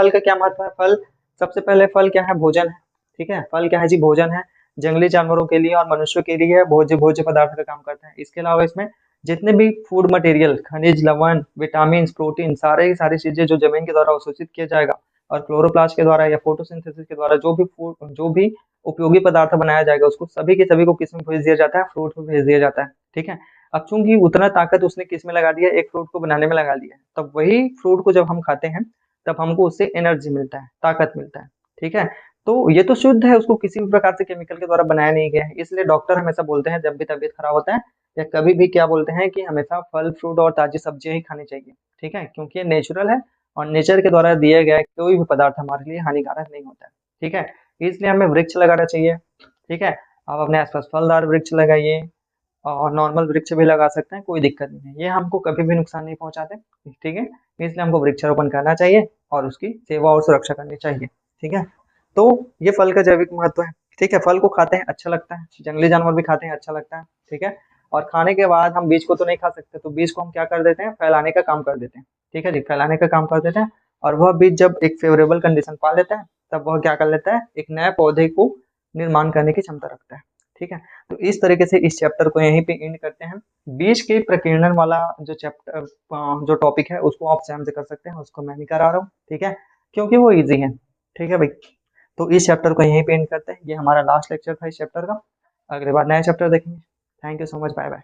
का क्या महत्व है, फल, सबसे पहले फल क्या है, भोजन है, ठीक है। फल क्या है जी, भोजन है। जंगली जानवरों के लिए और मनुष्यों के लिए भोज्य भोज्य पदार्थ का काम करता है। इसके अलावा इसमें जितने भी फूड मटेरियल, खनिज लवण, विटामिन, प्रोटीन, सारे की सारी चीजें जो जमीन के द्वारा अवशोषित किया जाएगा और क्लोरोप्लास्ट के द्वारा या फोटोसिंथेसिस के द्वारा जो भी उपयोगी पदार्थ बनाया जाएगा उसको सभी के सभी को किस में भेज दिया जाता है, फ्रूट में भेज दिया जाता है, ठीक है। अब चूंकि उतना ताकत उसने किस में लगा दिया, एक फ्रूट को बनाने में लगा दिया है, तब वही फ्रूट को जब हम खाते हैं तब हमको उससे एनर्जी मिलता है, ताकत मिलता है, ठीक है। तो ये तो शुद्ध है, उसको किसी भी प्रकार से केमिकल के द्वारा बनाया नहीं गया है। इसलिए डॉक्टर हमेशा बोलते हैं जब भी तबीयत खराब होता है या कभी भी क्या बोलते हैं कि हमेशा फल फ्रूट और ताजी सब्जियां ही खानी चाहिए, ठीक है, क्योंकि ये नेचुरल है और नेचर के द्वारा दिया गया कोई भी पदार्थ हमारे लिए हानिकारक नहीं होता है, ठीक है। इसलिए हमें वृक्ष लगाना चाहिए, ठीक है। आप अपने आसपास फलदार वृक्ष लगाइए और नॉर्मल वृक्ष भी लगा सकते हैं, कोई दिक्कत नहीं है, ये हमको कभी भी नुकसान नहीं पहुंचाते, ठीक है। इसलिए हमको वृक्षारोपण करना चाहिए और उसकी सेवा और सुरक्षा करनी चाहिए, ठीक है। तो ये फल का जैविक महत्व है, ठीक है। फल को खाते हैं अच्छा लगता है, जंगली जानवर भी खाते हैं अच्छा लगता है, ठीक है। और खाने के बाद हम बीज को तो नहीं खा सकते, तो बीज को हम क्या कर देते हैं, फैलाने का काम कर देते हैं, ठीक है जी, फैलाने का काम कर देते हैं। और वह बीज जब एक फेवरेबल कंडीशन पा लेता है तब वह क्या कर लेता है, एक नए पौधे को निर्माण करने की क्षमता रखता है, ठीक है। तो इस तरीके से इस चैप्टर को यहीं पे एंड करते हैं। बीज के प्रकीर्णन वाला जो चैप्टर जो टॉपिक है उसको आप स्वयं से कर सकते हैं, उसको मैं नहीं करा रहा हूँ, ठीक है, क्योंकि वो इजी है, ठीक है भाई। तो इस चैप्टर को यहीं पे एंड करते हैं, ये हमारा लास्ट लेक्चर था इस चैप्टर का। अगले बार नया चैप्टर देखेंगे। Thank you so much, bye bye.